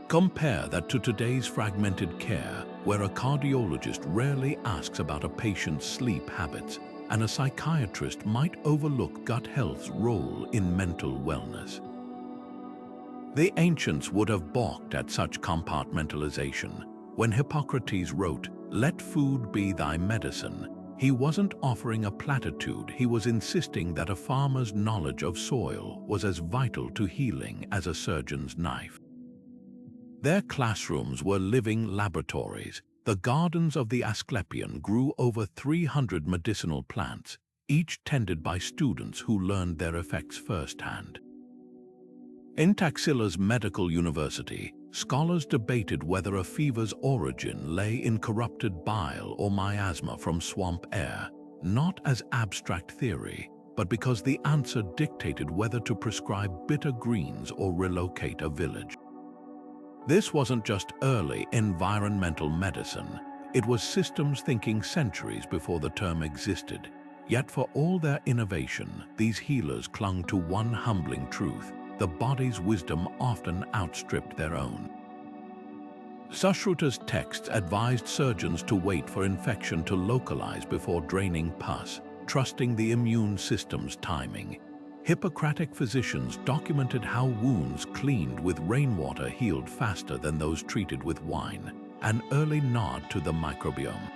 Compare that to today's fragmented care, where a cardiologist rarely asks about a patient's sleep habits, and a psychiatrist might overlook gut health's role in mental wellness. The ancients would have balked at such compartmentalization. When Hippocrates wrote, "Let food be thy medicine," he wasn't offering a platitude, he was insisting that a farmer's knowledge of soil was as vital to healing as a surgeon's knife. Their classrooms were living laboratories. The gardens of the Asclepian grew over 300 medicinal plants, each tended by students who learned their effects firsthand. In Taxile's medical university, scholars debated whether a fever's origin lay in corrupted bile or miasma from swamp air, not as abstract theory, but because the answer dictated whether to prescribe bitter greens or relocate a village. This wasn't just early environmental medicine, it was systems thinking centuries before the term existed. Yet for all their innovation, these healers clung to one humbling truth: the body's wisdom often outstripped their own. Sushruta's texts advised surgeons to wait for infection to localize before draining pus, trusting the immune system's timing. Hippocratic physicians documented how wounds cleaned with rainwater healed faster than those treated with wine, an early nod to the microbiome.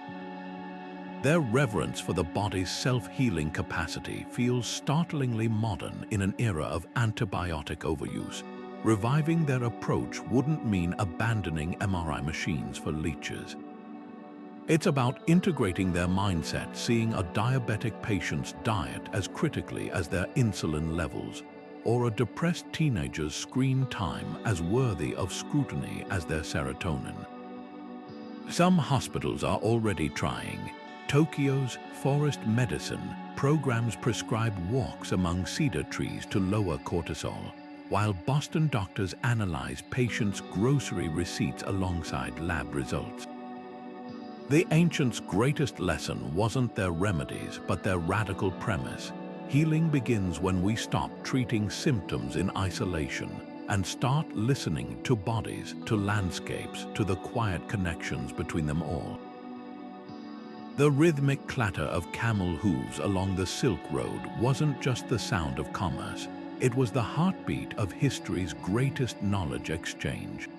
Their reverence for the body's self-healing capacity feels startlingly modern in an era of antibiotic overuse. Reviving their approach wouldn't mean abandoning MRI machines for leeches. It's about integrating their mindset, seeing a diabetic patient's diet as critically as their insulin levels, or a depressed teenager's screen time as worthy of scrutiny as their serotonin. Some hospitals are already trying. Tokyo's forest medicine programs prescribe walks among cedar trees to lower cortisol, while Boston doctors analyze patients' grocery receipts alongside lab results. The ancients' greatest lesson wasn't their remedies, but their radical premise. Healing begins when we stop treating symptoms in isolation and start listening to bodies, to landscapes, to the quiet connections between them all. The rhythmic clatter of camel hooves along the Silk Road wasn't just the sound of commerce. It was the heartbeat of history's greatest knowledge exchange.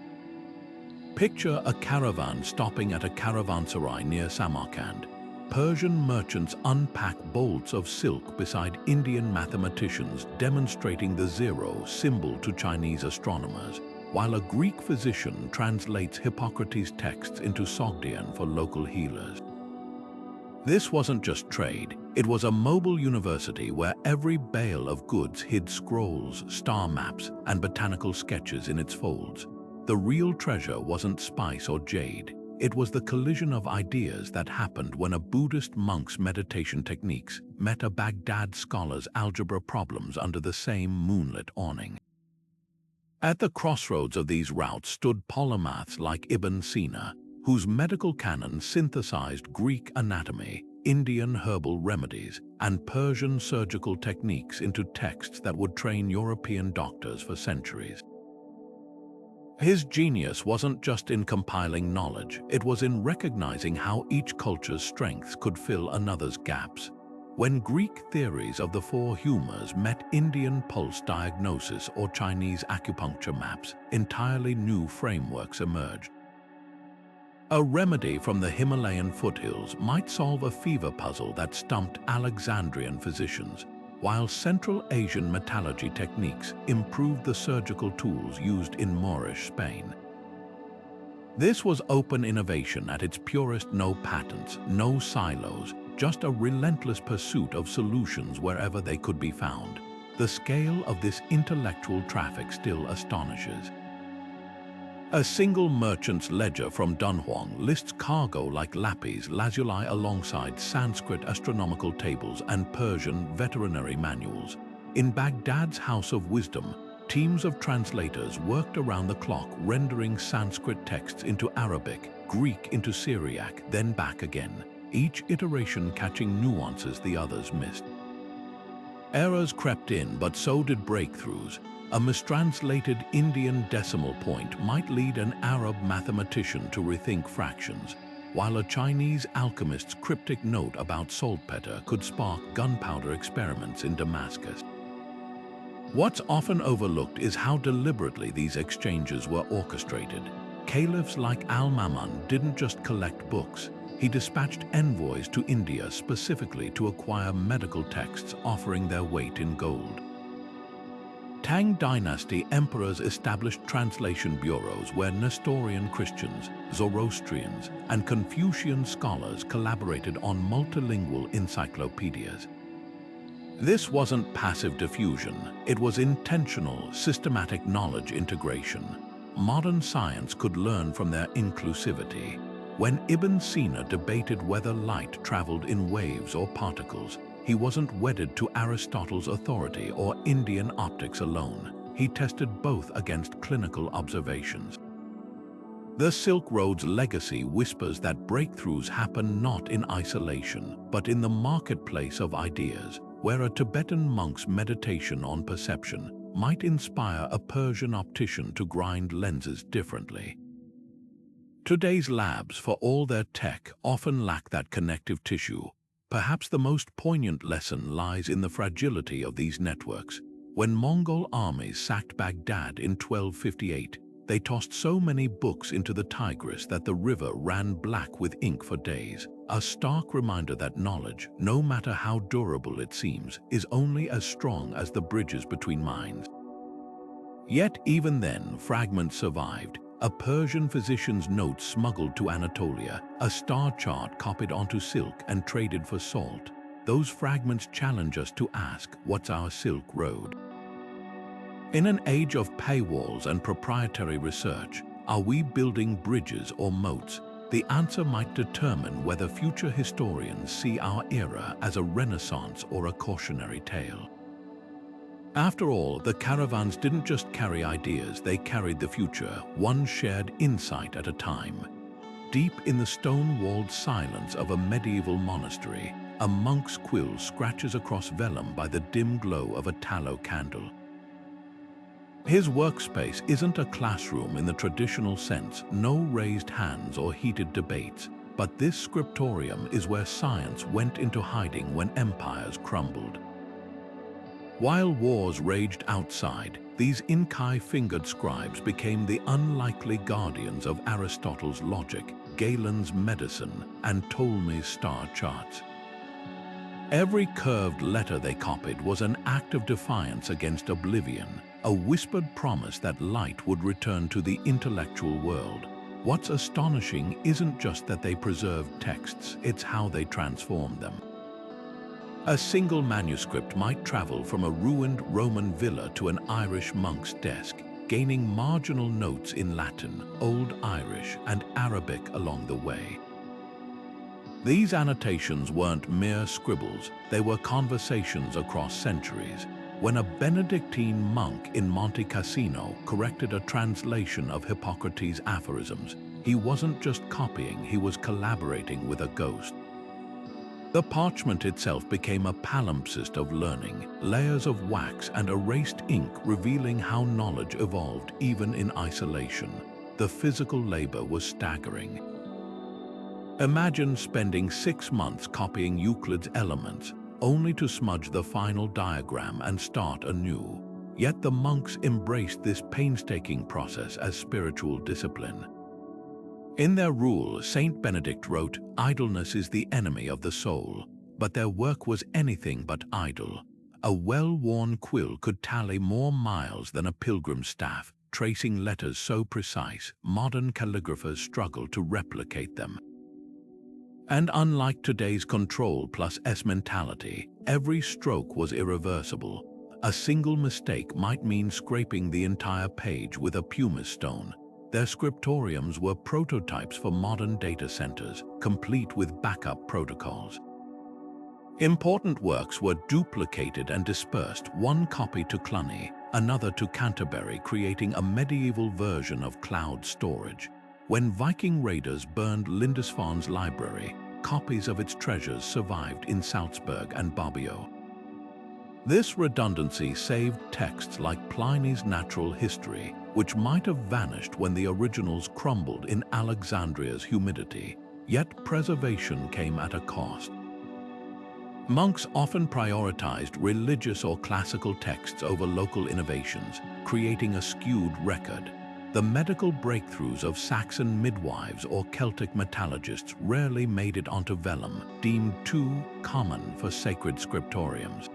Picture a caravan stopping at a caravanserai near Samarkand. Persian merchants unpack bolts of silk beside Indian mathematicians demonstrating the zero symbol to Chinese astronomers, while a Greek physician translates Hippocrates' texts into Sogdian for local healers. This wasn't just trade, it was a mobile university where every bale of goods hid scrolls, star maps, and botanical sketches in its folds. The real treasure wasn't spice or jade. It was the collision of ideas that happened when a Buddhist monk's meditation techniques met a Baghdad scholar's algebra problems under the same moonlit awning. At the crossroads of these routes stood polymaths like Ibn Sina, whose medical canon synthesized Greek anatomy, Indian herbal remedies, and Persian surgical techniques into texts that would train European doctors for centuries. His genius wasn't just in compiling knowledge, it was in recognizing how each culture's strengths could fill another's gaps. When Greek theories of the four humors met Indian pulse diagnosis or Chinese acupuncture maps, entirely new frameworks emerged. A remedy from the Himalayan foothills might solve a fever puzzle that stumped Alexandrian physicians, while Central Asian metallurgy techniques improved the surgical tools used in Moorish Spain. This was open innovation at its purest: no patents, no silos, just a relentless pursuit of solutions wherever they could be found. The scale of this intellectual traffic still astonishes. A single merchant's ledger from Dunhuang lists cargo like lapis lazuli alongside Sanskrit astronomical tables and Persian veterinary manuals. In Baghdad's House of Wisdom, teams of translators worked around the clock rendering Sanskrit texts into Arabic, Greek into Syriac, then back again, each iteration catching nuances the others missed. Errors crept in, but so did breakthroughs. A mistranslated Indian decimal point might lead an Arab mathematician to rethink fractions, while a Chinese alchemist's cryptic note about saltpeter could spark gunpowder experiments in Damascus. What's often overlooked is how deliberately these exchanges were orchestrated. Caliphs like Al-Mamun didn't just collect books. He dispatched envoys to India specifically to acquire medical texts offering their weight in gold. Tang Dynasty emperors established translation bureaus where Nestorian Christians, Zoroastrians, and Confucian scholars collaborated on multilingual encyclopedias. This wasn't passive diffusion, it was intentional, systematic knowledge integration. Modern science could learn from their inclusivity. When Ibn Sina debated whether light traveled in waves or particles, he wasn't wedded to Aristotle's authority or Indian optics alone. He tested both against clinical observations. The Silk Road's legacy whispers that breakthroughs happen not in isolation, but in the marketplace of ideas, where a Tibetan monk's meditation on perception might inspire a Persian optician to grind lenses differently. Today's labs, for all their tech, often lack that connective tissue. Perhaps the most poignant lesson lies in the fragility of these networks. When Mongol armies sacked Baghdad in 1258, they tossed so many books into the Tigris that the river ran black with ink for days. A stark reminder that knowledge, no matter how durable it seems, is only as strong as the bridges between minds. Yet even then, fragments survived. A Persian physician's note smuggled to Anatolia, a star chart copied onto silk and traded for salt. Those fragments challenge us to ask, what's our Silk Road? In an age of paywalls and proprietary research, are we building bridges or moats? The answer might determine whether future historians see our era as a renaissance or a cautionary tale. After all, the caravans didn't just carry ideas, they carried the future, one shared insight at a time. Deep in the stone-walled silence of a medieval monastery, a monk's quill scratches across vellum by the dim glow of a tallow candle. His workspace isn't a classroom in the traditional sense, no raised hands or heated debates, but this scriptorium is where science went into hiding when empires crumbled. While wars raged outside, these inkai-fingered scribes became the unlikely guardians of Aristotle's logic, Galen's medicine, and Ptolemy's star charts. Every curved letter they copied was an act of defiance against oblivion, a whispered promise that light would return to the intellectual world. What's astonishing isn't just that they preserved texts, it's how they transformed them. A single manuscript might travel from a ruined Roman villa to an Irish monk's desk, gaining marginal notes in Latin, Old Irish, and Arabic along the way. These annotations weren't mere scribbles, they were conversations across centuries. When a Benedictine monk in Monte Cassino corrected a translation of Hippocrates' aphorisms, he wasn't just copying, he was collaborating with a ghost. The parchment itself became a palimpsest of learning, layers of wax and erased ink revealing how knowledge evolved even in isolation. The physical labor was staggering. Imagine spending 6 months copying Euclid's Elements, only to smudge the final diagram and start anew. Yet the monks embraced this painstaking process as spiritual discipline. In their rule, Saint Benedict wrote, "Idleness is the enemy of the soul," but their work was anything but idle. A well-worn quill could tally more miles than a pilgrim's staff, tracing letters so precise, modern calligraphers struggle to replicate them. And unlike today's Control plus S mentality, every stroke was irreversible. A single mistake might mean scraping the entire page with a pumice stone. Their scriptoriums were prototypes for modern data centers, complete with backup protocols. Important works were duplicated and dispersed, one copy to Cluny, another to Canterbury, creating a medieval version of cloud storage. When Viking raiders burned Lindisfarne's library, copies of its treasures survived in Salzburg and Bobbio. This redundancy saved texts like Pliny's Natural History, which might have vanished when the originals crumbled in Alexandria's humidity, yet preservation came at a cost. Monks often prioritized religious or classical texts over local innovations, creating a skewed record. The medical breakthroughs of Saxon midwives or Celtic metallurgists rarely made it onto vellum, deemed too common for sacred scriptoriums.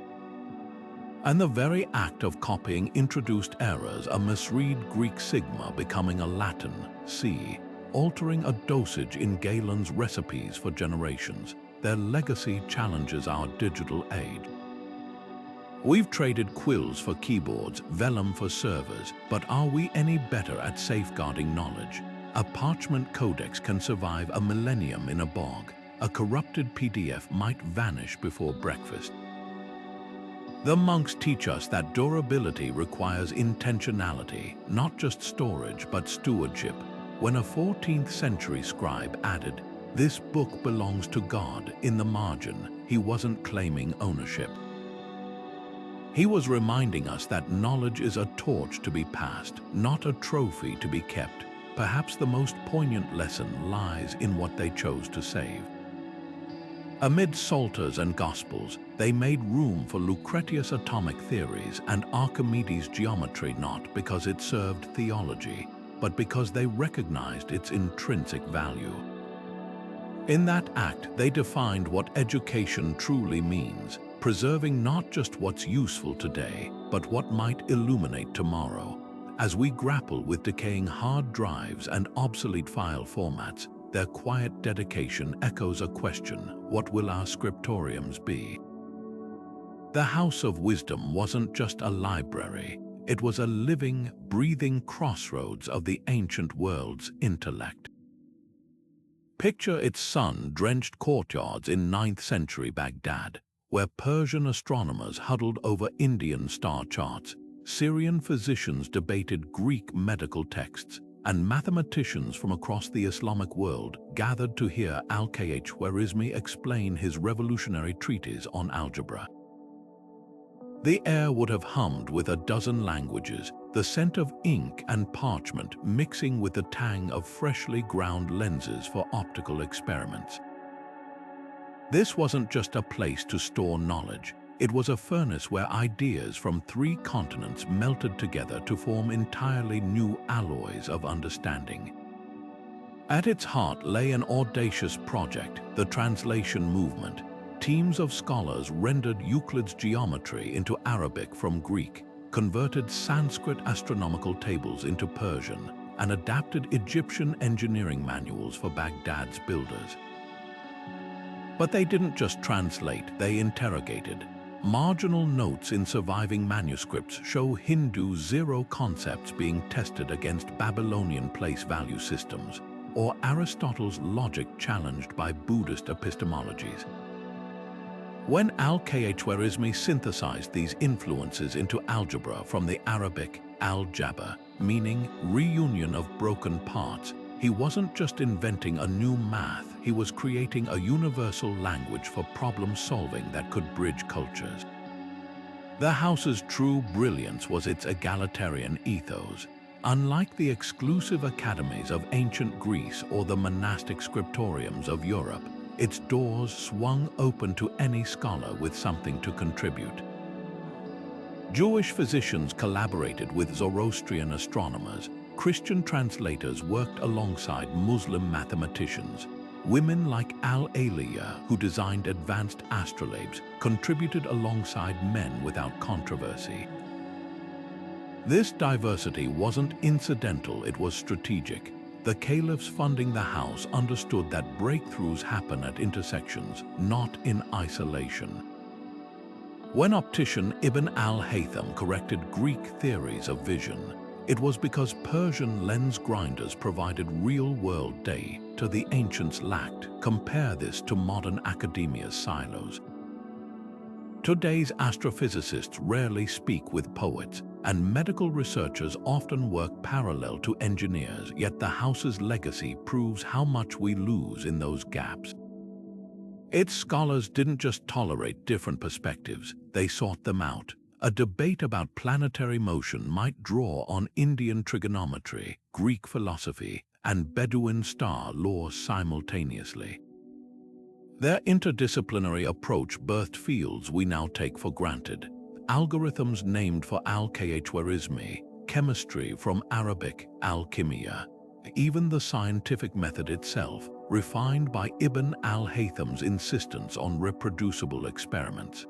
And the very act of copying introduced errors, a misread Greek sigma becoming a Latin C, altering a dosage in Galen's recipes for generations. Their legacy challenges our digital age. We've traded quills for keyboards, vellum for servers, but are we any better at safeguarding knowledge? A parchment codex can survive a millennium in a bog. A corrupted PDF might vanish before breakfast. The monks teach us that durability requires intentionality, not just storage, but stewardship. When a 14th century scribe added, "This book belongs to God," in the margin, he wasn't claiming ownership. He was reminding us that knowledge is a torch to be passed, not a trophy to be kept. Perhaps the most poignant lesson lies in what they chose to save. Amid Psalters and Gospels, they made room for Lucretius' atomic theories and Archimedes' geometry, not because it served theology, but because they recognized its intrinsic value. In that act, they defined what education truly means, preserving not just what's useful today, but what might illuminate tomorrow. As we grapple with decaying hard drives and obsolete file formats, their quiet dedication echoes a question: what will our scriptoriums be? The House of Wisdom wasn't just a library, it was a living, breathing crossroads of the ancient world's intellect. Picture its sun-drenched courtyards in 9th century Baghdad, where Persian astronomers huddled over Indian star charts, Syrian physicians debated Greek medical texts, and mathematicians from across the Islamic world gathered to hear Al-Khwarizmi explain his revolutionary treatise on algebra. The air would have hummed with a dozen languages, the scent of ink and parchment mixing with the tang of freshly ground lenses for optical experiments. This wasn't just a place to store knowledge. It was a furnace where ideas from 3 continents melted together to form entirely new alloys of understanding. At its heart lay an audacious project, the translation movement. Teams of scholars rendered Euclid's geometry into Arabic from Greek, converted Sanskrit astronomical tables into Persian, and adapted Egyptian engineering manuals for Baghdad's builders. But they didn't just translate, they interrogated. Marginal notes in surviving manuscripts show Hindu zero concepts being tested against Babylonian place value systems, or Aristotle's logic challenged by Buddhist epistemologies. When Al-Khwarizmi synthesized these influences into algebra from the Arabic al-jabr, meaning reunion of broken parts, he wasn't just inventing a new math, he was creating a universal language for problem solving that could bridge cultures. The house's true brilliance was its egalitarian ethos. Unlike the exclusive academies of ancient Greece or the monastic scriptoriums of Europe, its doors swung open to any scholar with something to contribute. Jewish physicians collaborated with Zoroastrian astronomers. Christian translators worked alongside Muslim mathematicians. Women like Al-Aliyah, who designed advanced astrolabes, contributed alongside men without controversy. This diversity wasn't incidental, it was strategic. The caliphs funding the house understood that breakthroughs happen at intersections, not in isolation. When optician Ibn al-Haytham corrected Greek theories of vision, it was because Persian lens grinders provided real-world data the ancients lacked. Compare this to modern academia's silos. Today's astrophysicists rarely speak with poets, and medical researchers often work parallel to engineers, yet the house's legacy proves how much we lose in those gaps. Its scholars didn't just tolerate different perspectives, they sought them out. A debate about planetary motion might draw on Indian trigonometry, Greek philosophy, and Bedouin star laws simultaneously. Their interdisciplinary approach birthed fields we now take for granted. Algorithms named for Al-Khwarizmi, chemistry from Arabic alchemia, even the scientific method itself, refined by Ibn al-Haytham's insistence on reproducible experiments.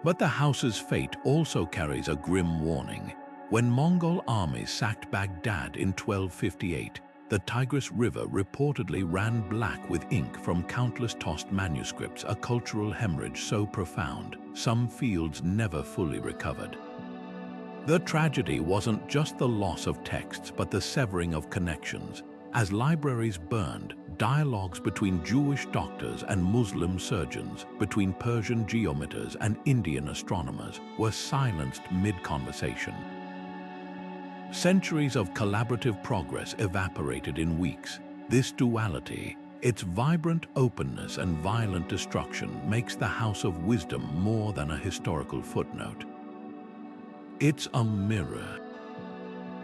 But the house's fate also carries a grim warning. When Mongol armies sacked Baghdad in 1258, the Tigris River reportedly ran black with ink from countless tossed manuscripts, a cultural hemorrhage so profound, some fields never fully recovered. The tragedy wasn't just the loss of texts, but the severing of connections. As libraries burned, dialogues between Jewish doctors and Muslim surgeons, between Persian geometers and Indian astronomers, were silenced mid-conversation. Centuries of collaborative progress evaporated in weeks. This duality, its vibrant openness and violent destruction, makes the House of Wisdom more than a historical footnote. It's a mirror.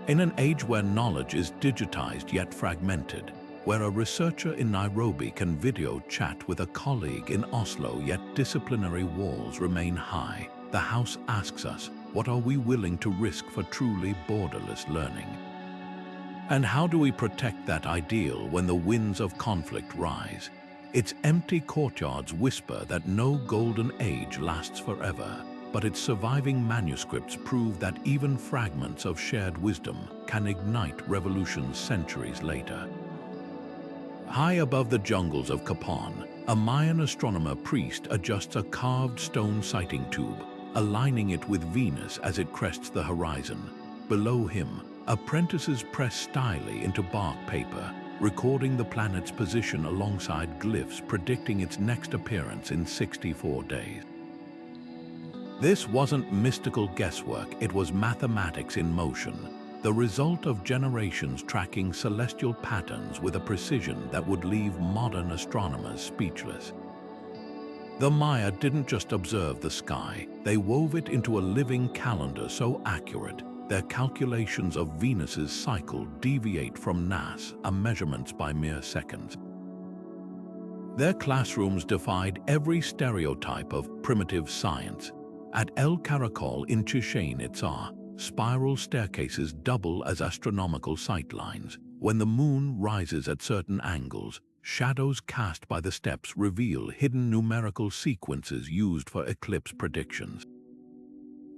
In an age where knowledge is digitized yet fragmented, where a researcher in Nairobi can video chat with a colleague in Oslo yet disciplinary walls remain high, the House asks us, what are we willing to risk for truly borderless learning? And how do we protect that ideal when the winds of conflict rise? Its empty courtyards whisper that no golden age lasts forever, but its surviving manuscripts prove that even fragments of shared wisdom can ignite revolutions centuries later. High above the jungles of Kapon, a Mayan astronomer priest adjusts a carved stone sighting tube, aligning it with Venus as it crests the horizon. Below him, apprentices press styly into bark paper, recording the planet's position alongside glyphs predicting its next appearance in 64 days. This wasn't mystical guesswork, it was mathematics in motion. the result of generations tracking celestial patterns with a precision that would leave modern astronomers speechless. The Maya didn't just observe the sky, they wove it into a living calendar so accurate, their calculations of Venus's cycle deviate from NAS, measurements by mere seconds. Their classrooms defied every stereotype of primitive science. At El Caracol in Chichen Itza, spiral staircases double as astronomical sightlines. When the moon rises at certain angles, shadows cast by the steps reveal hidden numerical sequences used for eclipse predictions.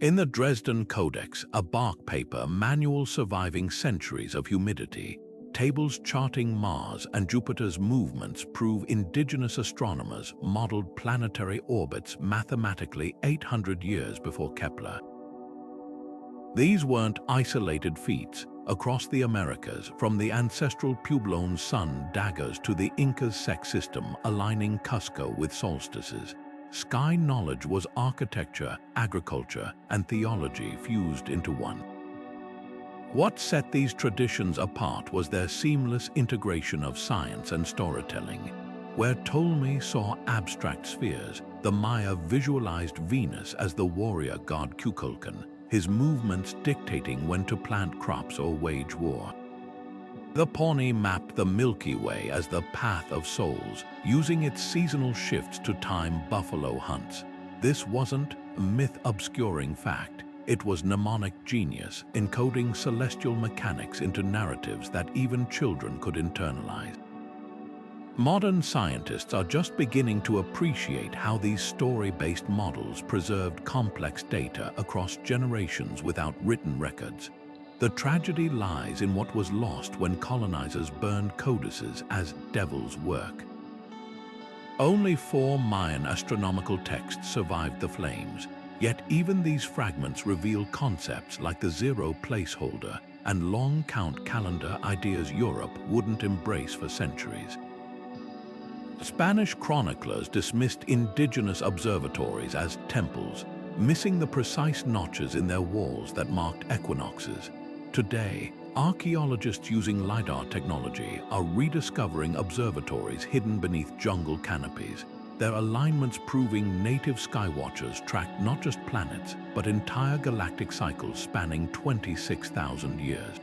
In the Dresden Codex, a bark paper manual surviving centuries of humidity, tables charting Mars and Jupiter's movements prove indigenous astronomers modeled planetary orbits mathematically 800 years before Kepler. These weren't isolated feats. Across the Americas, from the ancestral Puebloan sun daggers to the Inca's sex system aligning Cusco with solstices, sky knowledge was architecture, agriculture, and theology fused into one. What set these traditions apart was their seamless integration of science and storytelling. Where Ptolemy saw abstract spheres, the Maya visualized Venus as the warrior god Kukulkan, his movements dictating when to plant crops or wage war. The Pawnee mapped the Milky Way as the path of souls, using its seasonal shifts to time buffalo hunts. This wasn't a myth-obscuring fact. It was mnemonic genius, encoding celestial mechanics into narratives that even children could internalize. Modern scientists are just beginning to appreciate how these story-based models preserved complex data across generations without written records. The tragedy lies in what was lost when colonizers burned codices as devil's work. Only 4 Mayan astronomical texts survived the flames, yet even these fragments reveal concepts like the zero placeholder and long count calendar ideas Europe wouldn't embrace for centuries. Spanish chroniclers dismissed indigenous observatories as temples, missing the precise notches in their walls that marked equinoxes. Today, archaeologists using LiDAR technology are rediscovering observatories hidden beneath jungle canopies, their alignments proving native skywatchers tracked not just planets, but entire galactic cycles spanning 26,000 years.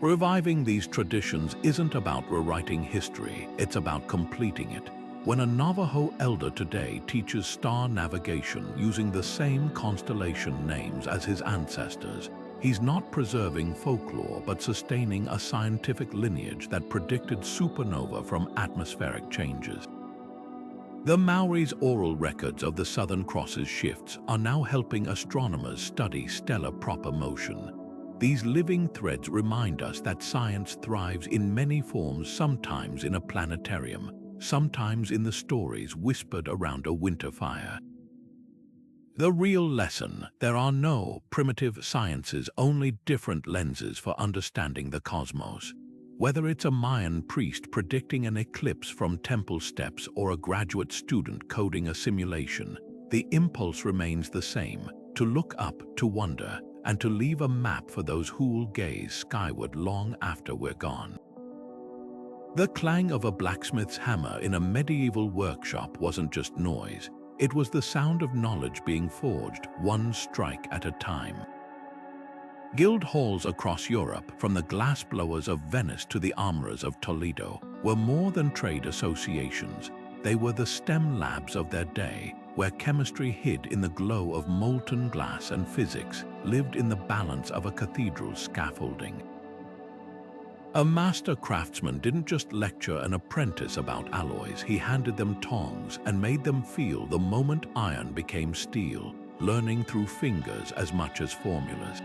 Reviving these traditions isn't about rewriting history, it's about completing it. When a Navajo elder today teaches star navigation using the same constellation names as his ancestors, he's not preserving folklore but sustaining a scientific lineage that predicted supernova from atmospheric changes. The Maori's oral records of the Southern Cross's shifts are now helping astronomers study stellar proper motion. These living threads remind us that science thrives in many forms, sometimes in a planetarium, sometimes in the stories whispered around a winter fire. The real lesson: there are no primitive sciences, only different lenses for understanding the cosmos. Whether it's a Mayan priest predicting an eclipse from temple steps or a graduate student coding a simulation, the impulse remains the same: to look up, to wonder, and to leave a map for those who'll gaze skyward long after we're gone. The clang of a blacksmith's hammer in a medieval workshop wasn't just noise, it was the sound of knowledge being forged, one strike at a time. Guild halls across Europe, from the glassblowers of Venice to the armorers of Toledo, were more than trade associations. They were the STEM labs of their day, where chemistry hid in the glow of molten glass and physics lived in the balance of a cathedral's scaffolding. A master craftsman didn't just lecture an apprentice about alloys, he handed them tongs and made them feel the moment iron became steel, learning through fingers as much as formulas.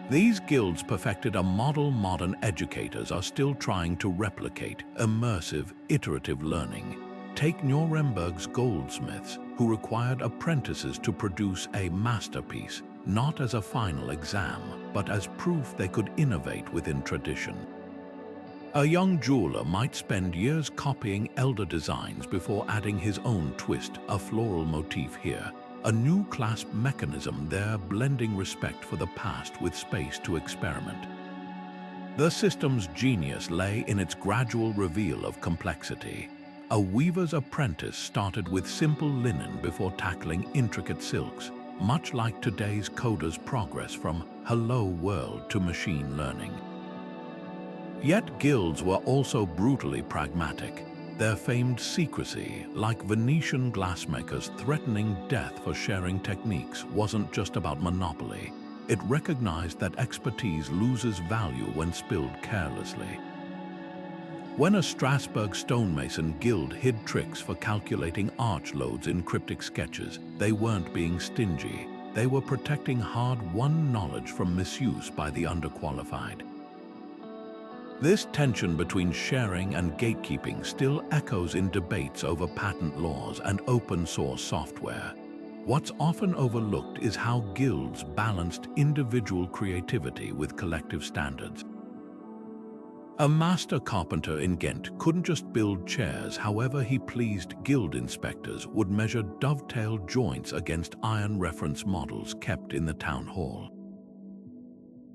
These guilds perfected a model modern educators are still trying to replicate: immersive, iterative learning. Take Nuremberg's goldsmiths, who required apprentices to produce a masterpiece, not as a final exam, but as proof they could innovate within tradition. A young jeweler might spend years copying elder designs before adding his own twist, a floral motif here, a new clasp mechanism there blending respect for the past with space to experiment. The system's genius lay in its gradual reveal of complexity. A weaver's apprentice started with simple linen before tackling intricate silks, much like today's coder's progress from "Hello World" to machine learning. Yet guilds were also brutally pragmatic. Their famed secrecy, like Venetian glassmakers threatening death for sharing techniques, wasn't just about monopoly. It recognized that expertise loses value when spilled carelessly. When a Strasbourg stonemason guild hid tricks for calculating arch loads in cryptic sketches, they weren't being stingy. They were protecting hard-won knowledge from misuse by the underqualified. This tension between sharing and gatekeeping still echoes in debates over patent laws and open-source software. What's often overlooked is how guilds balanced individual creativity with collective standards. A master carpenter in Ghent couldn't just build chairs however he pleased. Guild inspectors would measure dovetail joints against iron reference models kept in the town hall.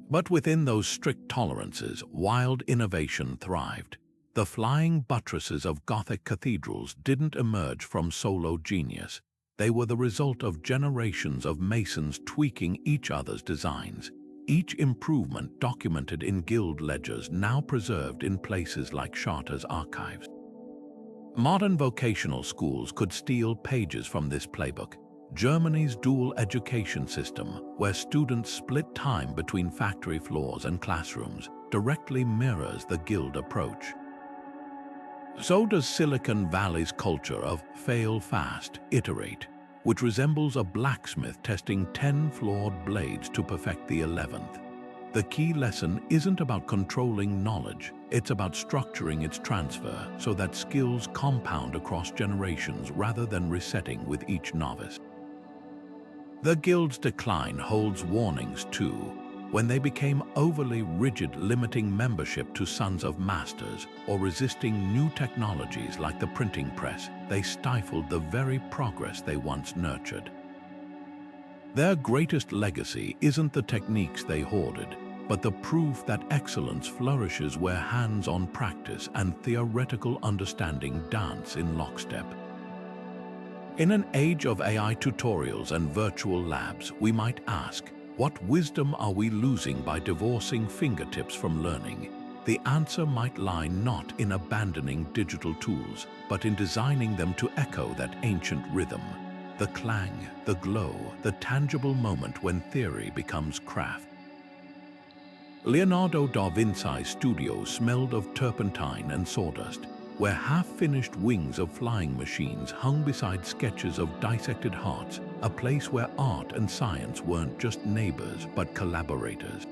But within those strict tolerances, wild innovation thrived. The flying buttresses of Gothic cathedrals didn't emerge from solo genius. They were the result of generations of masons tweaking each other's designs. Each improvement documented in guild ledgers now preserved in places like Chartres archives. Modern vocational schools could steal pages from this playbook. Germany's dual education system, where students split time between factory floors and classrooms, directly mirrors the guild approach. So does Silicon Valley's culture of fail fast, iterate, which resembles a blacksmith testing 10 flawed blades to perfect the 11th. The key lesson isn't about controlling knowledge, it's about structuring its transfer so that skills compound across generations rather than resetting with each novice. The guild's decline holds warnings too. When they became overly rigid, limiting membership to sons of masters or resisting new technologies like the printing press, they stifled the very progress they once nurtured. Their greatest legacy isn't the techniques they hoarded, but the proof that excellence flourishes where hands-on practice and theoretical understanding dance in lockstep. In an age of AI tutorials and virtual labs, we might ask, what wisdom are we losing by divorcing fingertips from learning? The answer might lie not in abandoning digital tools, but in designing them to echo that ancient rhythm. The clang, the glow, the tangible moment when theory becomes craft. Leonardo da Vinci's studio smelled of turpentine and sawdust, where half-finished wings of flying machines hung beside sketches of dissected hearts, a place where art and science weren't just neighbors but collaborators.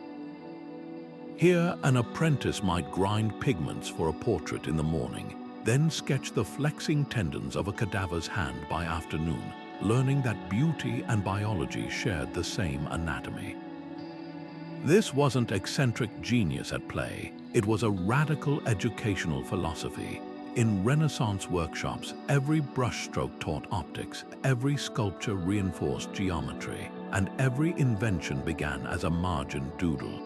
Here, an apprentice might grind pigments for a portrait in the morning, then sketch the flexing tendons of a cadaver's hand by afternoon, learning that beauty and biology shared the same anatomy. This wasn't eccentric genius at play, it was a radical educational philosophy. In Renaissance workshops, every brushstroke taught optics, every sculpture reinforced geometry, and every invention began as a margin doodle.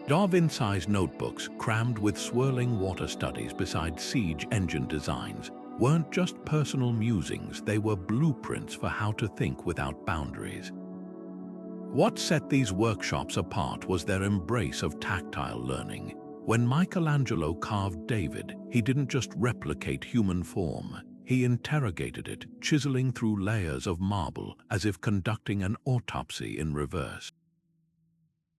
Da Vinci's notebooks, crammed with swirling water studies beside siege engine designs, weren't just personal musings, they were blueprints for how to think without boundaries. What set these workshops apart was their embrace of tactile learning. When Michelangelo carved David, he didn't just replicate human form, he interrogated it, chiseling through layers of marble as if conducting an autopsy in reverse.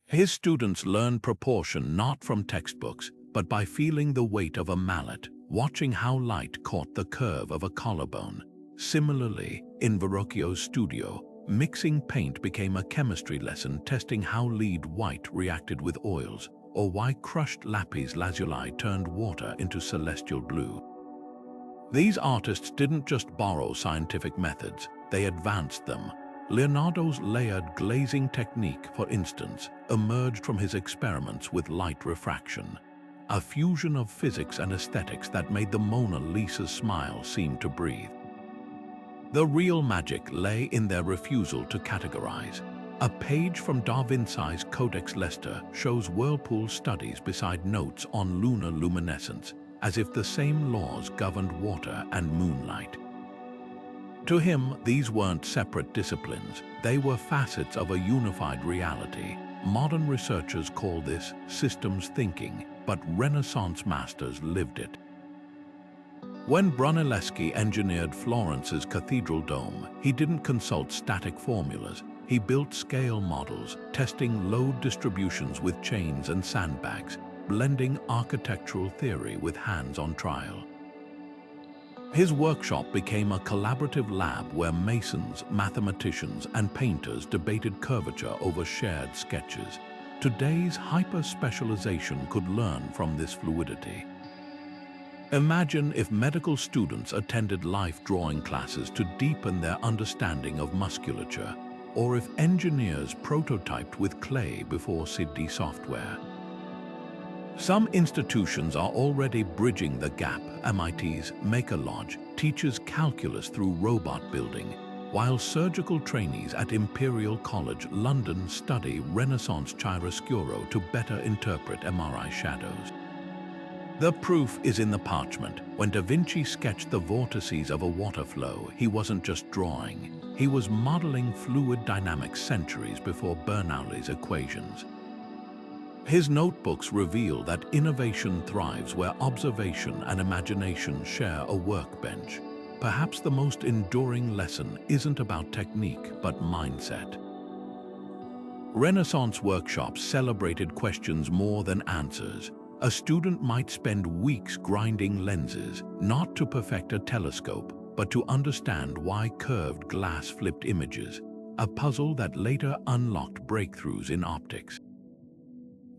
His students learned proportion not from textbooks, but by feeling the weight of a mallet, watching how light caught the curve of a collarbone. Similarly, in Verrocchio's studio, mixing paint became a chemistry lesson testing how lead white reacted with oils, or why crushed lapis lazuli turned water into celestial blue. These artists didn't just borrow scientific methods, they advanced them. Leonardo's layered glazing technique, for instance, emerged from his experiments with light refraction, a fusion of physics and aesthetics that made the Mona Lisa's smile seem to breathe. The real magic lay in their refusal to categorize. A page from Da Vinci's Codex Leicester shows whirlpool studies beside notes on lunar luminescence, as if the same laws governed water and moonlight. To him, these weren't separate disciplines, they were facets of a unified reality. Modern researchers call this systems thinking, but Renaissance masters lived it. When Brunelleschi engineered Florence's cathedral dome, he didn't consult static formulas. He built scale models, testing load distributions with chains and sandbags, blending architectural theory with hands-on trial. His workshop became a collaborative lab where masons, mathematicians, and painters debated curvature over shared sketches. Today's hyper-specialization could learn from this fluidity. Imagine if medical students attended life drawing classes to deepen their understanding of musculature, or if engineers prototyped with clay before 3D software. Some institutions are already bridging the gap. MIT's Maker Lodge teaches calculus through robot building, while surgical trainees at Imperial College London study Renaissance chiaroscuro to better interpret MRI shadows. The proof is in the parchment. When Da Vinci sketched the vortices of a water flow, he wasn't just drawing. He was modeling fluid dynamics centuries before Bernoulli's equations. His notebooks reveal that innovation thrives where observation and imagination share a workbench. Perhaps the most enduring lesson isn't about technique, but mindset. Renaissance workshops celebrated questions more than answers. A student might spend weeks grinding lenses, not to perfect a telescope, but to understand why curved glass flipped images, a puzzle that later unlocked breakthroughs in optics.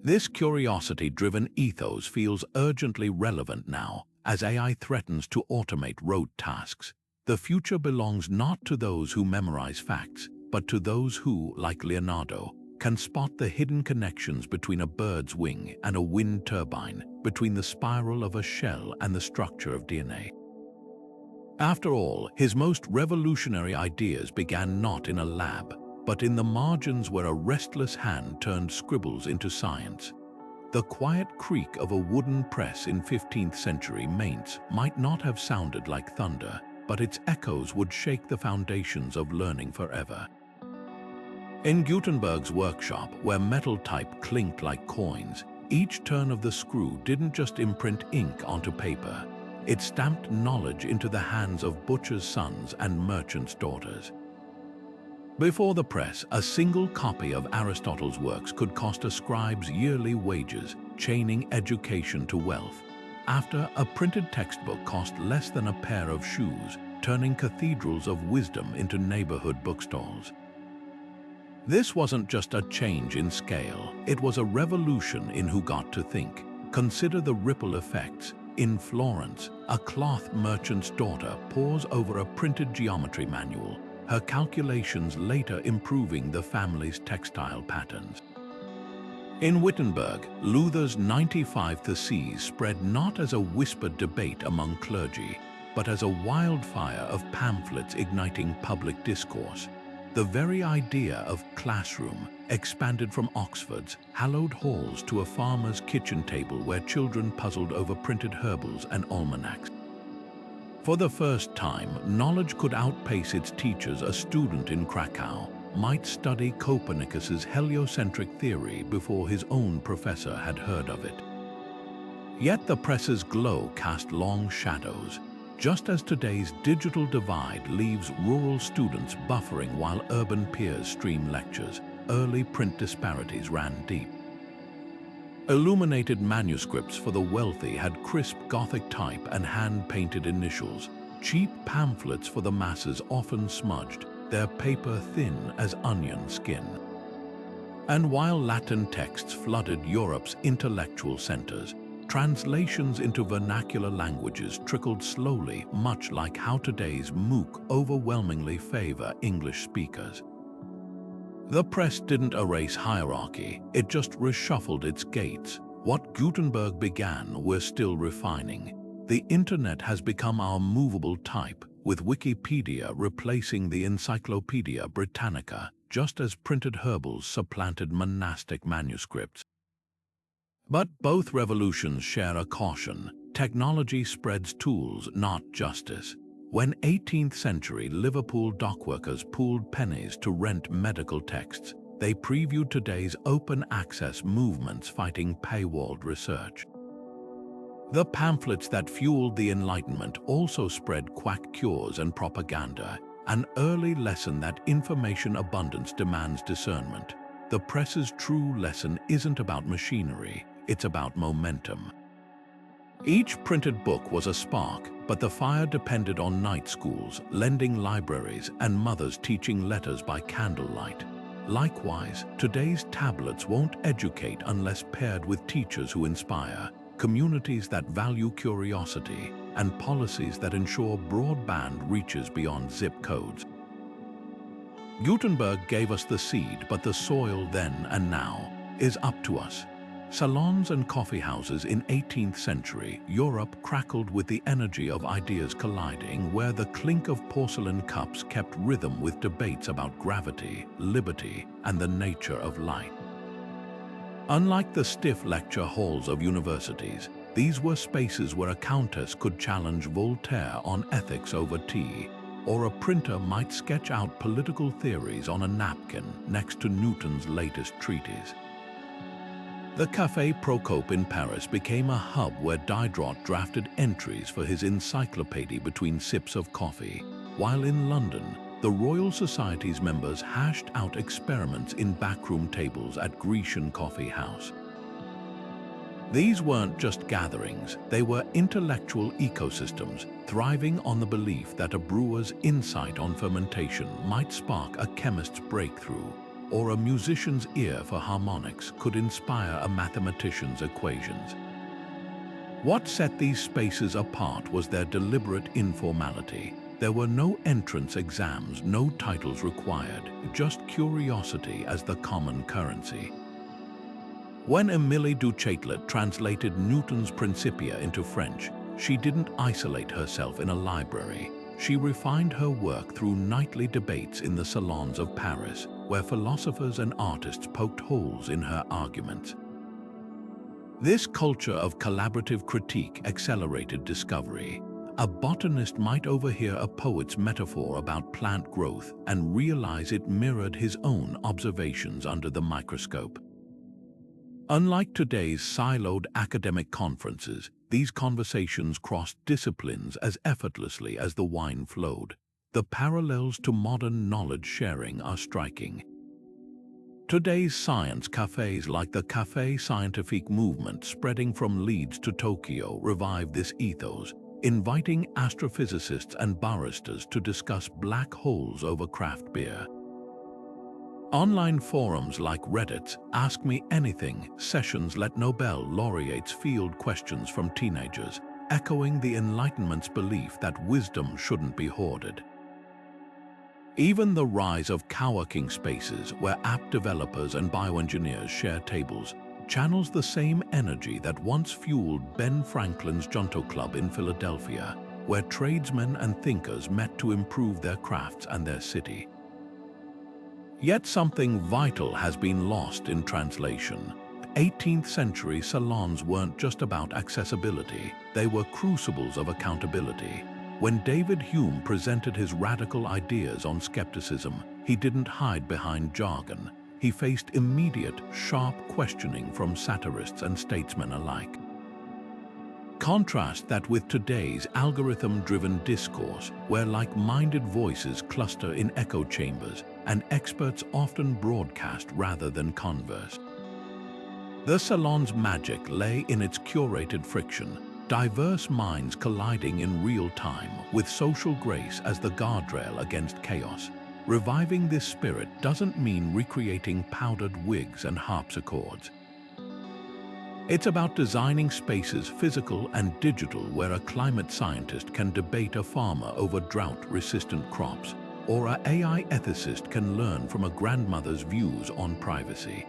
This curiosity-driven ethos feels urgently relevant now, as AI threatens to automate rote tasks. The future belongs not to those who memorize facts, but to those who, like Leonardo, can spot the hidden connections between a bird's wing and a wind turbine, between the spiral of a shell and the structure of DNA. After all, his most revolutionary ideas began not in a lab, but in the margins where a restless hand turned scribbles into science. The quiet creak of a wooden press in 15th century Mainz might not have sounded like thunder, but its echoes would shake the foundations of learning forever. In Gutenberg's workshop, where metal type clinked like coins, each turn of the screw didn't just imprint ink onto paper. It stamped knowledge into the hands of butchers' sons and merchants' daughters. Before the press, a single copy of Aristotle's works could cost a scribe's yearly wages, chaining education to wealth. After, a printed textbook cost less than a pair of shoes, turning cathedrals of wisdom into neighborhood bookstalls. This wasn't just a change in scale, it was a revolution in who got to think. Consider the ripple effects. In Florence, a cloth merchant's daughter pores over a printed geometry manual, her calculations later improving the family's textile patterns. In Wittenberg, Luther's 95 Theses spread not as a whispered debate among clergy, but as a wildfire of pamphlets igniting public discourse. The very idea of classroom expanded from Oxford's hallowed halls to a farmer's kitchen table where children puzzled over printed herbals and almanacs. For the first time, knowledge could outpace its teachers. A student in Krakow might study Copernicus's heliocentric theory before his own professor had heard of it. Yet the press's glow cast long shadows. Just as today's digital divide leaves rural students buffering while urban peers stream lectures, early print disparities ran deep. Illuminated manuscripts for the wealthy had crisp Gothic type and hand-painted initials. Cheap pamphlets for the masses often smudged, their paper thin as onion skin. And while Latin texts flooded Europe's intellectual centers, translations into vernacular languages trickled slowly, much like how today's MOOC overwhelmingly favor English speakers. The press didn't erase hierarchy, it just reshuffled its gates. What Gutenberg began, we're still refining. The internet has become our movable type. with Wikipedia replacing the Encyclopedia Britannica, just as printed herbals supplanted monastic manuscripts. But both revolutions share a caution. Technology spreads tools, not justice. When 18th century Liverpool dockworkers pooled pennies to rent medical texts, they previewed today's open access movements fighting paywalled research. The pamphlets that fueled the Enlightenment also spread quack cures and propaganda, an early lesson that information abundance demands discernment. The press's true lesson isn't about machinery, it's about momentum. Each printed book was a spark, but the fire depended on night schools, lending libraries, and mothers teaching letters by candlelight. Likewise, today's tablets won't educate unless paired with teachers who inspire, communities that value curiosity, and policies that ensure broadband reaches beyond zip codes. Gutenberg gave us the seed, but the soil then and now is up to us. Salons and coffeehouses in 18th century Europe crackled with the energy of ideas colliding, where the clink of porcelain cups kept rhythm with debates about gravity, liberty, and the nature of light. Unlike the stiff lecture halls of universities, these were spaces where a countess could challenge Voltaire on ethics over tea, or a printer might sketch out political theories on a napkin next to Newton's latest treatise. The Café Procope in Paris became a hub where Diderot drafted entries for his encyclopedia between sips of coffee, while in London, the Royal Society's members hashed out experiments in backroom tables at Grecian Coffee House. These weren't just gatherings, they were intellectual ecosystems, thriving on the belief that a brewer's insight on fermentation might spark a chemist's breakthrough, or a musician's ear for harmonics could inspire a mathematician's equations. What set these spaces apart was their deliberate informality. There were no entrance exams, no titles required, just curiosity as the common currency. When Émilie du Châtelet translated Newton's Principia into French, she didn't isolate herself in a library. She refined her work through nightly debates in the salons of Paris, where philosophers and artists poked holes in her arguments. This culture of collaborative critique accelerated discovery. A botanist might overhear a poet's metaphor about plant growth and realize it mirrored his own observations under the microscope. Unlike today's siloed academic conferences, these conversations crossed disciplines as effortlessly as the wine flowed. The parallels to modern knowledge sharing are striking. Today's science cafes like the Café Scientifique movement spreading from Leeds to Tokyo revive this ethos, inviting astrophysicists and baristas to discuss black holes over craft beer. Online forums like Reddit's Ask Me Anything sessions let Nobel laureates field questions from teenagers, echoing the Enlightenment's belief that wisdom shouldn't be hoarded. Even the rise of coworking spaces where app developers and bioengineers share tables channels the same energy that once fueled Ben Franklin's Junto Club in Philadelphia, where tradesmen and thinkers met to improve their crafts and their city. Yet something vital has been lost in translation. 18th century salons weren't just about accessibility, they were crucibles of accountability. When David Hume presented his radical ideas on skepticism, he didn't hide behind jargon. He faced immediate, sharp questioning from satirists and statesmen alike. Contrast that with today's algorithm-driven discourse, where like-minded voices cluster in echo chambers, and experts often broadcast rather than converse. The salon's magic lay in its curated friction, diverse minds colliding in real time, with social grace as the guardrail against chaos. Reviving this spirit doesn't mean recreating powdered wigs and harpsichords. It's about designing spaces, physical and digital, where a climate scientist can debate a farmer over drought-resistant crops, or an AI ethicist can learn from a grandmother's views on privacy.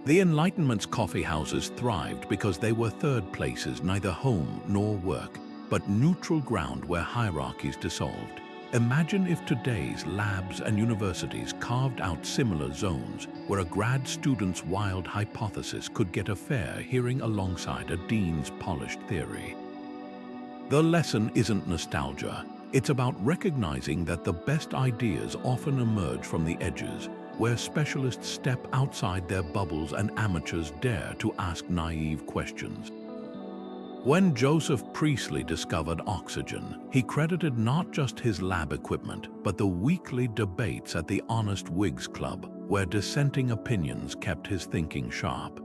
The Enlightenment's coffeehouses thrived because they were third places, neither home nor work, but neutral ground where hierarchies dissolved. Imagine if today's labs and universities carved out similar zones where a grad student's wild hypothesis could get a fair hearing alongside a dean's polished theory. The lesson isn't nostalgia. It's about recognizing that the best ideas often emerge from the edges, where specialists step outside their bubbles and amateurs dare to ask naive questions. When Joseph Priestley discovered oxygen, he credited not just his lab equipment, but the weekly debates at the Honest Whigs Club, where dissenting opinions kept his thinking sharp.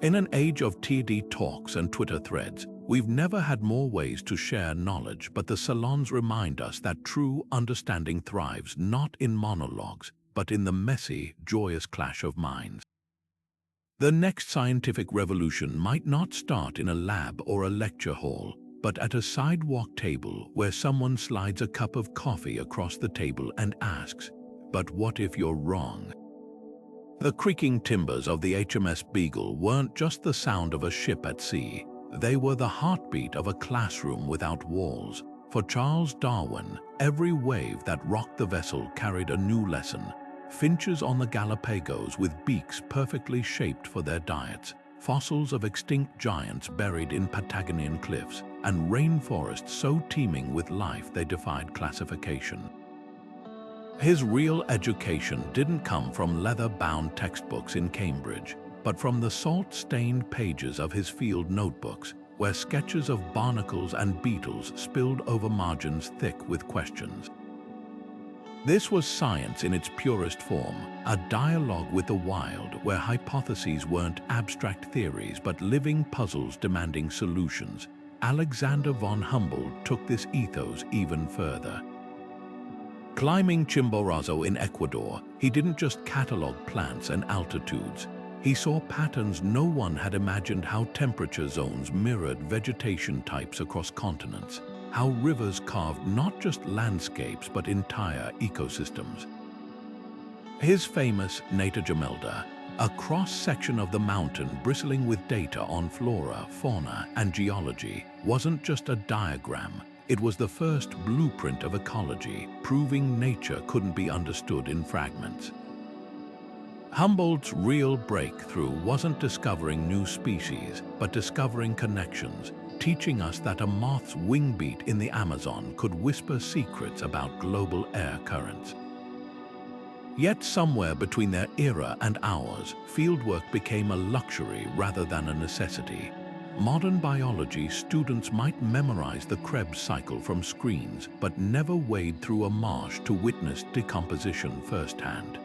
In an age of TED Talks and Twitter threads, we've never had more ways to share knowledge, but the salons remind us that true understanding thrives not in monologues, but in the messy, joyous clash of minds. The next scientific revolution might not start in a lab or a lecture hall, but at a sidewalk table where someone slides a cup of coffee across the table and asks, "But what if you're wrong?" The creaking timbers of the HMS Beagle weren't just the sound of a ship at sea. They were the heartbeat of a classroom without walls. For Charles Darwin, every wave that rocked the vessel carried a new lesson. Finches on the Galapagos with beaks perfectly shaped for their diets, fossils of extinct giants buried in Patagonian cliffs, and rainforests so teeming with life they defied classification. His real education didn't come from leather-bound textbooks in Cambridge, but from the salt-stained pages of his field notebooks, where sketches of barnacles and beetles spilled over margins thick with questions. This was science in its purest form, a dialogue with the wild where hypotheses weren't abstract theories but living puzzles demanding solutions. Alexander von Humboldt took this ethos even further. Climbing Chimborazo in Ecuador, he didn't just catalogue plants and altitudes. He saw patterns no one had imagined: how temperature zones mirrored vegetation types across continents, how rivers carved not just landscapes but entire ecosystems. His famous Nata Gemelda, a cross-section of the mountain bristling with data on flora, fauna, and geology, wasn't just a diagram. It was the first blueprint of ecology, proving nature couldn't be understood in fragments. Humboldt's real breakthrough wasn't discovering new species, but discovering connections, teaching us that a moth's wing beat in the Amazon could whisper secrets about global air currents. Yet somewhere between their era and ours, fieldwork became a luxury rather than a necessity. Modern biology students might memorize the Krebs cycle from screens, but never wade through a marsh to witness decomposition firsthand.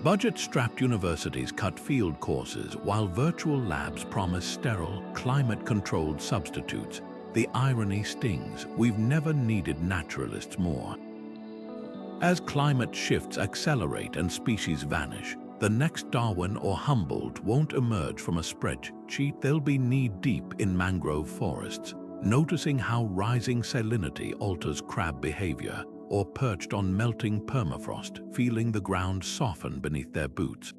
Budget-strapped universities cut field courses while virtual labs promise sterile, climate-controlled substitutes. The irony stings. We've never needed naturalists more. As climate shifts accelerate and species vanish, the next Darwin or Humboldt won't emerge from a spreadsheet. They'll be knee-deep in mangrove forests, noticing how rising salinity alters crab behavior, or perched on melting permafrost, feeling the ground soften beneath their boots.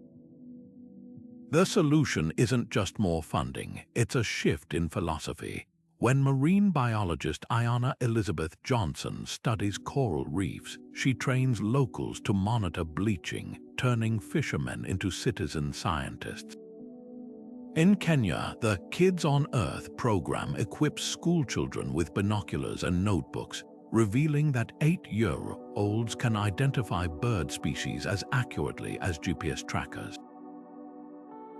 The solution isn't just more funding, it's a shift in philosophy. When marine biologist Ayanna Elizabeth Johnson studies coral reefs, she trains locals to monitor bleaching, turning fishermen into citizen scientists. In Kenya, the Kids on Earth program equips schoolchildren with binoculars and notebooks, revealing that 8-year-olds can identify bird species as accurately as GPS trackers.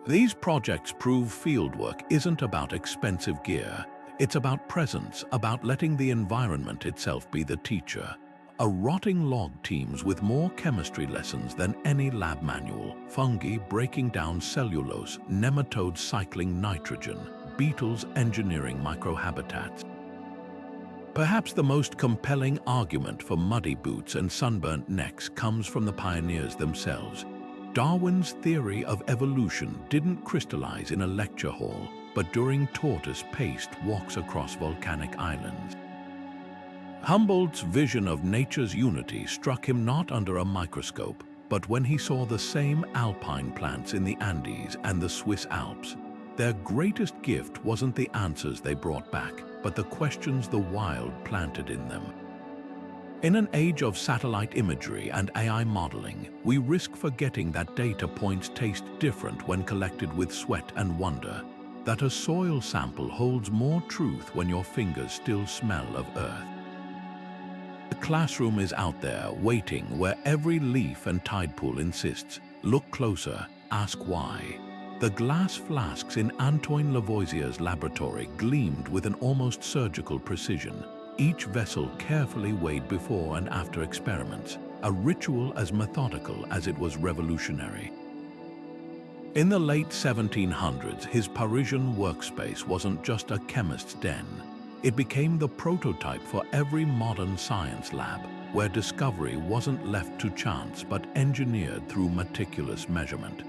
These projects prove fieldwork isn't about expensive gear. It's about presence, about letting the environment itself be the teacher. A rotting log teems with more chemistry lessons than any lab manual. Fungi breaking down cellulose, nematodes cycling nitrogen, beetles engineering microhabitats. Perhaps the most compelling argument for muddy boots and sunburnt necks comes from the pioneers themselves. Darwin's theory of evolution didn't crystallize in a lecture hall, but during tortoise-paced walks across volcanic islands. Humboldt's vision of nature's unity struck him not under a microscope, but when he saw the same alpine plants in the Andes and the Swiss Alps. Their greatest gift wasn't the answers they brought back, but the questions the wild planted in them. In an age of satellite imagery and AI modeling, we risk forgetting that data points taste different when collected with sweat and wonder, that a soil sample holds more truth when your fingers still smell of earth. The classroom is out there, waiting, where every leaf and tide pool insists, look closer, ask why. The glass flasks in Antoine Lavoisier's laboratory gleamed with an almost surgical precision, each vessel carefully weighed before and after experiments, a ritual as methodical as it was revolutionary. In the late 1700s, his Parisian workspace wasn't just a chemist's den. It became the prototype for every modern science lab, where discovery wasn't left to chance but engineered through meticulous measurement.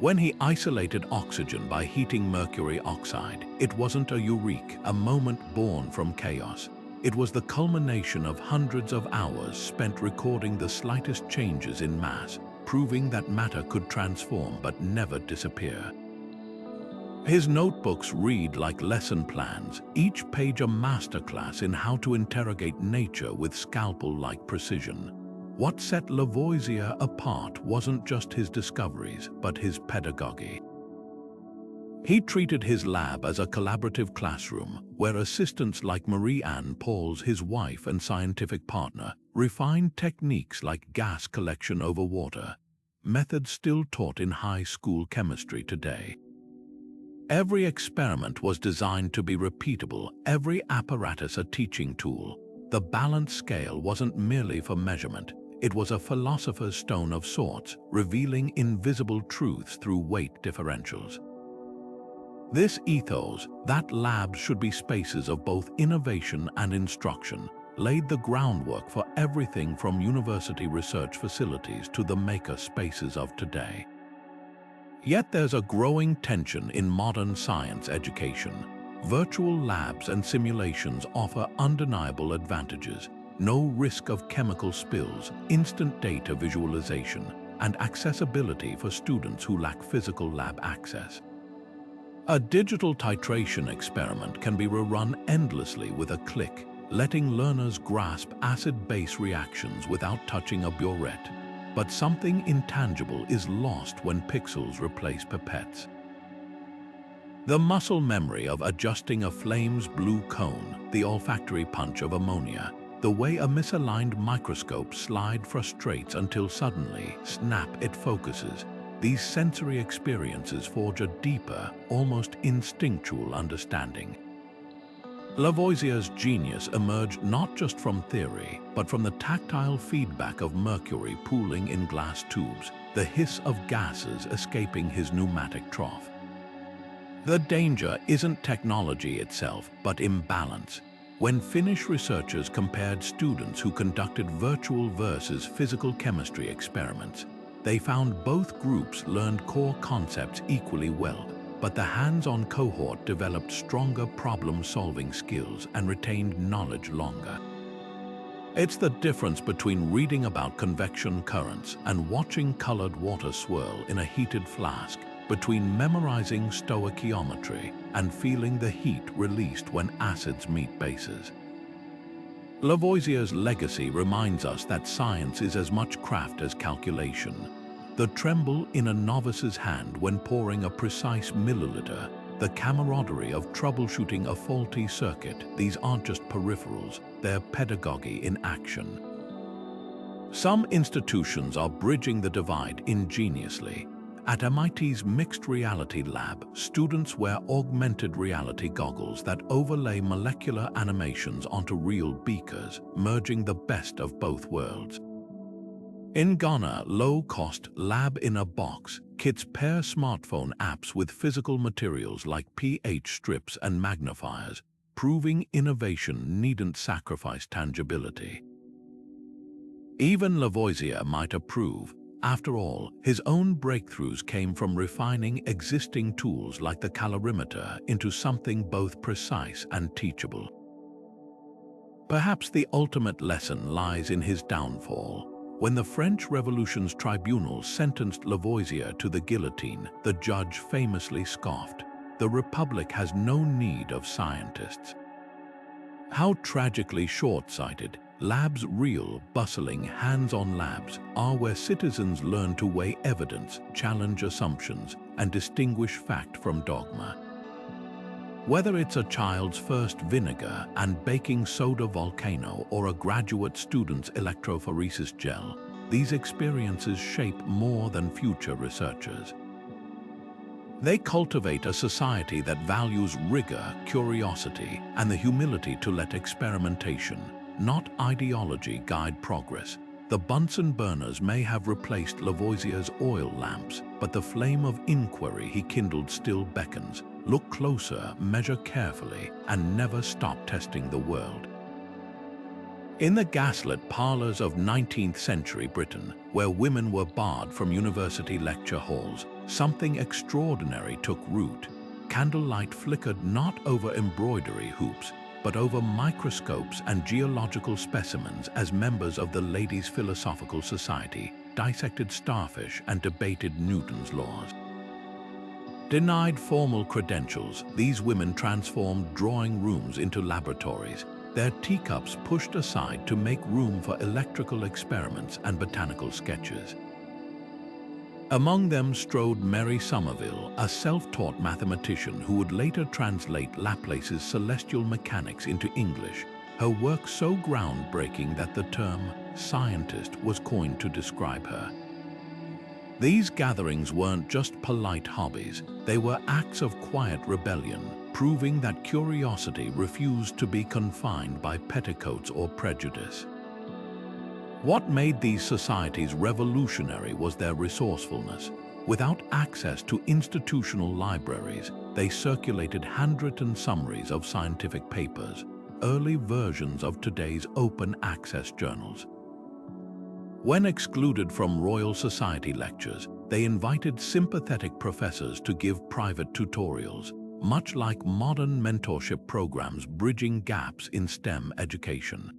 When he isolated oxygen by heating mercury oxide, it wasn't a eureka, a moment born from chaos. It was the culmination of hundreds of hours spent recording the slightest changes in mass, proving that matter could transform but never disappear. His notebooks read like lesson plans, each page a masterclass in how to interrogate nature with scalpel-like precision. What set Lavoisier apart wasn't just his discoveries, but his pedagogy. He treated his lab as a collaborative classroom, where assistants like Marie-Anne Pauls, his wife and scientific partner, refined techniques like gas collection over water, methods still taught in high school chemistry today. Every experiment was designed to be repeatable, every apparatus a teaching tool. The balance scale wasn't merely for measurement, it was a philosopher's stone of sorts, revealing invisible truths through weight differentials. This ethos, that labs should be spaces of both innovation and instruction, laid the groundwork for everything from university research facilities to the maker spaces of today. Yet there's a growing tension in modern science education. Virtual labs and simulations offer undeniable advantages: no risk of chemical spills, instant data visualization, and accessibility for students who lack physical lab access. A digital titration experiment can be rerun endlessly with a click, letting learners grasp acid-base reactions without touching a burette. But something intangible is lost when pixels replace pipettes. The muscle memory of adjusting a flame's blue cone, the olfactory punch of ammonia, the way a misaligned microscope slide frustrates until suddenly, snap, it focuses. These sensory experiences forge a deeper, almost instinctual understanding. Lavoisier's genius emerged not just from theory, but from the tactile feedback of mercury pooling in glass tubes, the hiss of gases escaping his pneumatic trough. The danger isn't technology itself, but imbalance. When Finnish researchers compared students who conducted virtual versus physical chemistry experiments, they found both groups learned core concepts equally well, but the hands-on cohort developed stronger problem-solving skills and retained knowledge longer. It's the difference between reading about convection currents and watching colored water swirl in a heated flask, between memorizing stoichiometry and feeling the heat released when acids meet bases. Lavoisier's legacy reminds us that science is as much craft as calculation. The tremble in a novice's hand when pouring a precise milliliter, the camaraderie of troubleshooting a faulty circuit, these aren't just peripherals, they're pedagogy in action. Some institutions are bridging the divide ingeniously. At MIT's Mixed Reality Lab, students wear augmented reality goggles that overlay molecular animations onto real beakers, merging the best of both worlds. In Ghana, low-cost lab-in-a-box kits pair smartphone apps with physical materials like pH strips and magnifiers, proving innovation needn't sacrifice tangibility. Even Lavoisier might approve. After all, his own breakthroughs came from refining existing tools like the calorimeter into something both precise and teachable. Perhaps the ultimate lesson lies in his downfall. When the French Revolution's tribunal sentenced Lavoisier to the guillotine, the judge famously scoffed, "The Republic has no need of scientists." How tragically short-sighted. Labs, real, bustling, hands-on labs, are where citizens learn to weigh evidence, challenge assumptions, and distinguish fact from dogma. Whether it's a child's first vinegar and baking soda volcano or a graduate student's electrophoresis gel, these experiences shape more than future researchers. They cultivate a society that values rigor, curiosity, and the humility to let experimentation, not ideology, guide progress. The Bunsen burners may have replaced Lavoisier's oil lamps, but the flame of inquiry he kindled still beckons. Look closer, measure carefully, and never stop testing the world. In the gaslit parlors of 19th century Britain, where women were barred from university lecture halls, something extraordinary took root. Candlelight flickered not over embroidery hoops, but over microscopes and geological specimens as members of the Ladies' Philosophical Society dissected starfish and debated Newton's laws. Denied formal credentials, these women transformed drawing rooms into laboratories, their teacups pushed aside to make room for electrical experiments and botanical sketches. Among them strode Mary Somerville, a self-taught mathematician who would later translate Laplace's celestial mechanics into English, her work so groundbreaking that the term scientist was coined to describe her. These gatherings weren't just polite hobbies, they were acts of quiet rebellion, proving that curiosity refused to be confined by petticoats or prejudice. What made these societies revolutionary was their resourcefulness. Without access to institutional libraries, they circulated handwritten summaries of scientific papers, early versions of today's open access journals. When excluded from Royal Society lectures, they invited sympathetic professors to give private tutorials, much like modern mentorship programs bridging gaps in STEM education.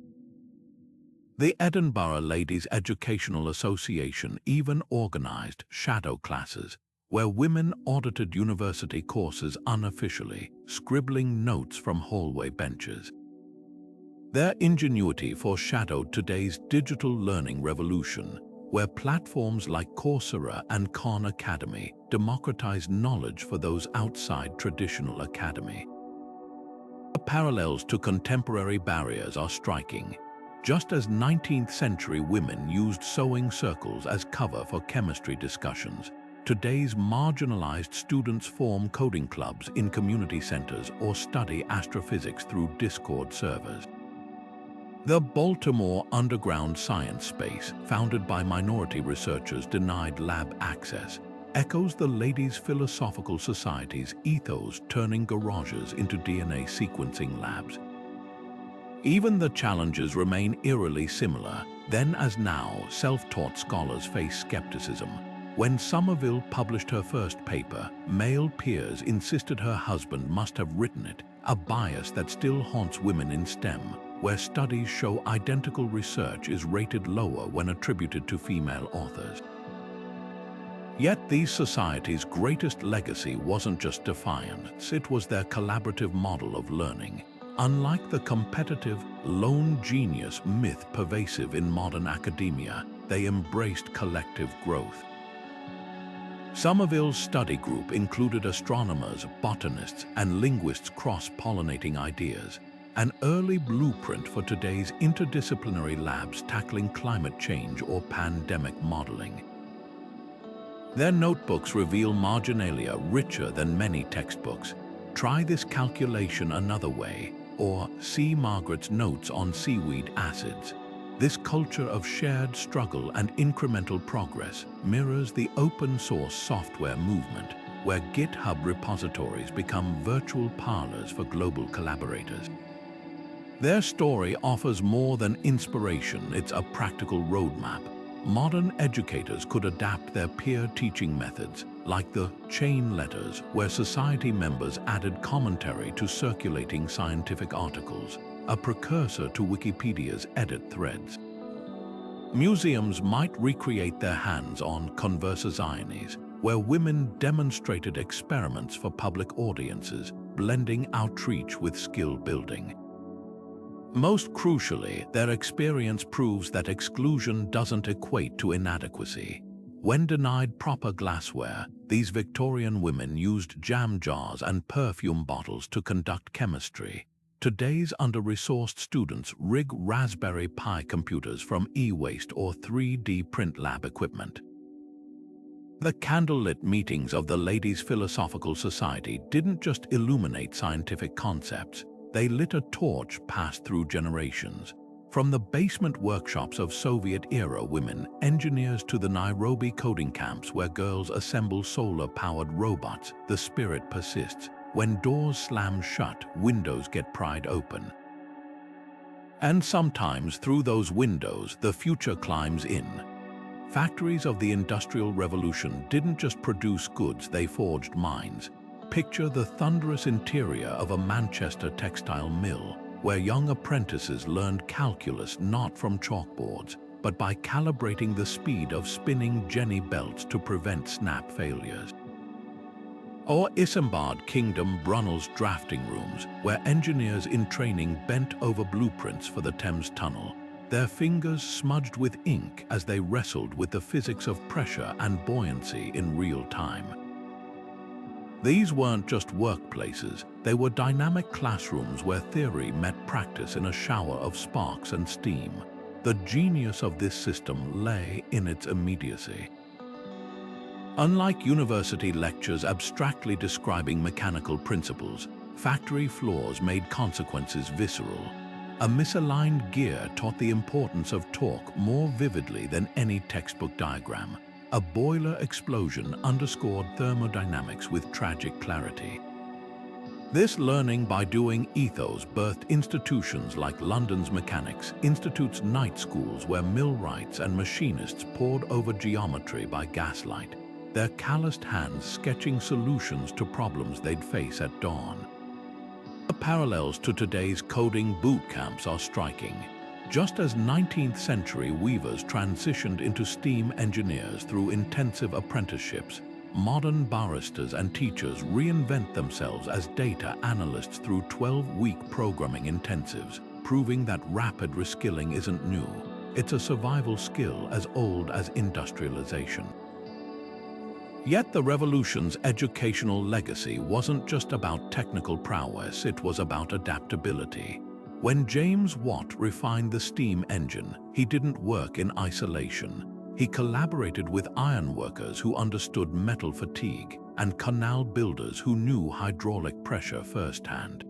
The Edinburgh Ladies' Educational Association even organized shadow classes, where women audited university courses unofficially, scribbling notes from hallway benches. Their ingenuity foreshadowed today's digital learning revolution, where platforms like Coursera and Khan Academy democratize knowledge for those outside traditional academy. The parallels to contemporary barriers are striking. Just as 19th century women used sewing circles as cover for chemistry discussions, today's marginalized students form coding clubs in community centers or study astrophysics through Discord servers. The Baltimore underground science space, founded by minority researchers denied lab access, echoes the Ladies' Philosophical Society's ethos, turning garages into DNA sequencing labs. Even the challenges remain eerily similar. Then as now, self-taught scholars face skepticism. When Somerville published her first paper, male peers insisted her husband must have written it, a bias that still haunts women in STEM, where studies show identical research is rated lower when attributed to female authors. Yet these societies' greatest legacy wasn't just defiance, it was their collaborative model of learning. Unlike the competitive, lone genius myth pervasive in modern academia, they embraced collective growth. Somerville's study group included astronomers, botanists, and linguists cross-pollinating ideas, an early blueprint for today's interdisciplinary labs tackling climate change or pandemic modeling. Their notebooks reveal marginalia richer than many textbooks. Try this calculation another way, or see Margaret's notes on seaweed acids. This culture of shared struggle and incremental progress mirrors the open-source software movement, where GitHub repositories become virtual parlors for global collaborators. Their story offers more than inspiration, it's a practical roadmap. Modern educators could adapt their peer teaching methods, like the chain letters, where society members added commentary to circulating scientific articles, a precursor to Wikipedia's edit threads. Museums might recreate their hands on conversazionies, where women demonstrated experiments for public audiences, blending outreach with skill building. Most crucially, their experience proves that exclusion doesn't equate to inadequacy. When denied proper glassware, these Victorian women used jam jars and perfume bottles to conduct chemistry. Today's under-resourced students rig Raspberry Pi computers from e-waste or 3D print lab equipment. The candlelit meetings of the Ladies' Philosophical Society didn't just illuminate scientific concepts, they lit a torch passed through generations. From the basement workshops of Soviet-era women engineers to the Nairobi coding camps where girls assemble solar-powered robots, the spirit persists. When doors slam shut, windows get pried open. And sometimes, through those windows, the future climbs in. Factories of the Industrial Revolution didn't just produce goods, they forged minds. Picture the thunderous interior of a Manchester textile mill, where young apprentices learned calculus not from chalkboards, but by calibrating the speed of spinning Jenny belts to prevent snap failures. Or Isambard Kingdom Brunel's drafting rooms, where engineers in training bent over blueprints for the Thames Tunnel, their fingers smudged with ink as they wrestled with the physics of pressure and buoyancy in real time. These weren't just workplaces, they were dynamic classrooms where theory met practice in a shower of sparks and steam. The genius of this system lay in its immediacy. Unlike university lectures abstractly describing mechanical principles, factory floors made consequences visceral. A misaligned gear taught the importance of torque more vividly than any textbook diagram. A boiler explosion underscored thermodynamics with tragic clarity. This learning by doing ethos birthed institutions like London's Mechanics, Institute's night schools where millwrights and machinists pored over geometry by gaslight, their calloused hands sketching solutions to problems they'd face at dawn. The parallels to today's coding boot camps are striking. Just as 19th century weavers transitioned into steam engineers through intensive apprenticeships, modern baristas and teachers reinvent themselves as data analysts through 12-week programming intensives, proving that rapid reskilling isn't new. It's a survival skill as old as industrialization. Yet the revolution's educational legacy wasn't just about technical prowess, it was about adaptability. When James Watt refined the steam engine, he didn't work in isolation. He collaborated with ironworkers who understood metal fatigue and canal builders who knew hydraulic pressure firsthand.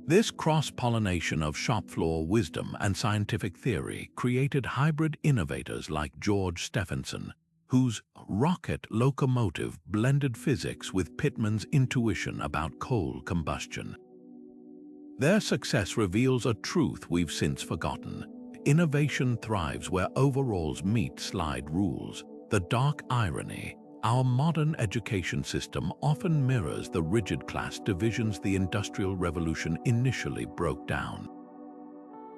This cross-pollination of shop floor wisdom and scientific theory created hybrid innovators like George Stephenson, whose rocket locomotive blended physics with Pittman's intuition about coal combustion. Their success reveals a truth we've since forgotten. Innovation thrives where overalls meet slide rules. The dark irony, our modern education system often mirrors the rigid class divisions the Industrial Revolution initially broke down.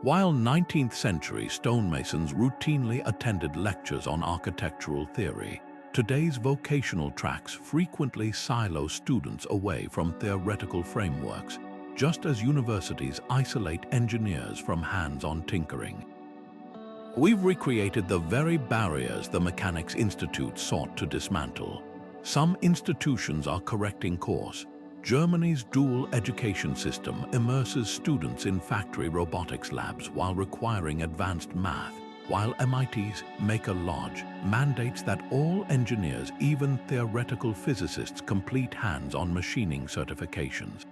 While 19th century stonemasons routinely attended lectures on architectural theory, today's vocational tracks frequently silo students away from theoretical frameworks, just as universities isolate engineers from hands-on tinkering. We've recreated the very barriers the Mechanics Institute sought to dismantle. Some institutions are correcting course. Germany's dual education system immerses students in factory robotics labs while requiring advanced math, while MIT's Maker Lodge mandates that all engineers, even theoretical physicists, complete hands-on machining certifications.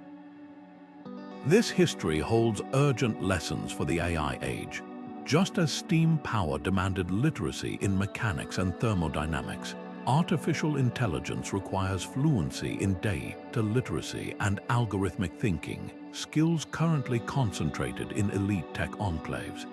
This history holds urgent lessons for the AI age. Just as steam power demanded literacy in mechanics and thermodynamics, artificial intelligence requires fluency in data literacy and algorithmic thinking, skills currently concentrated in elite tech enclaves.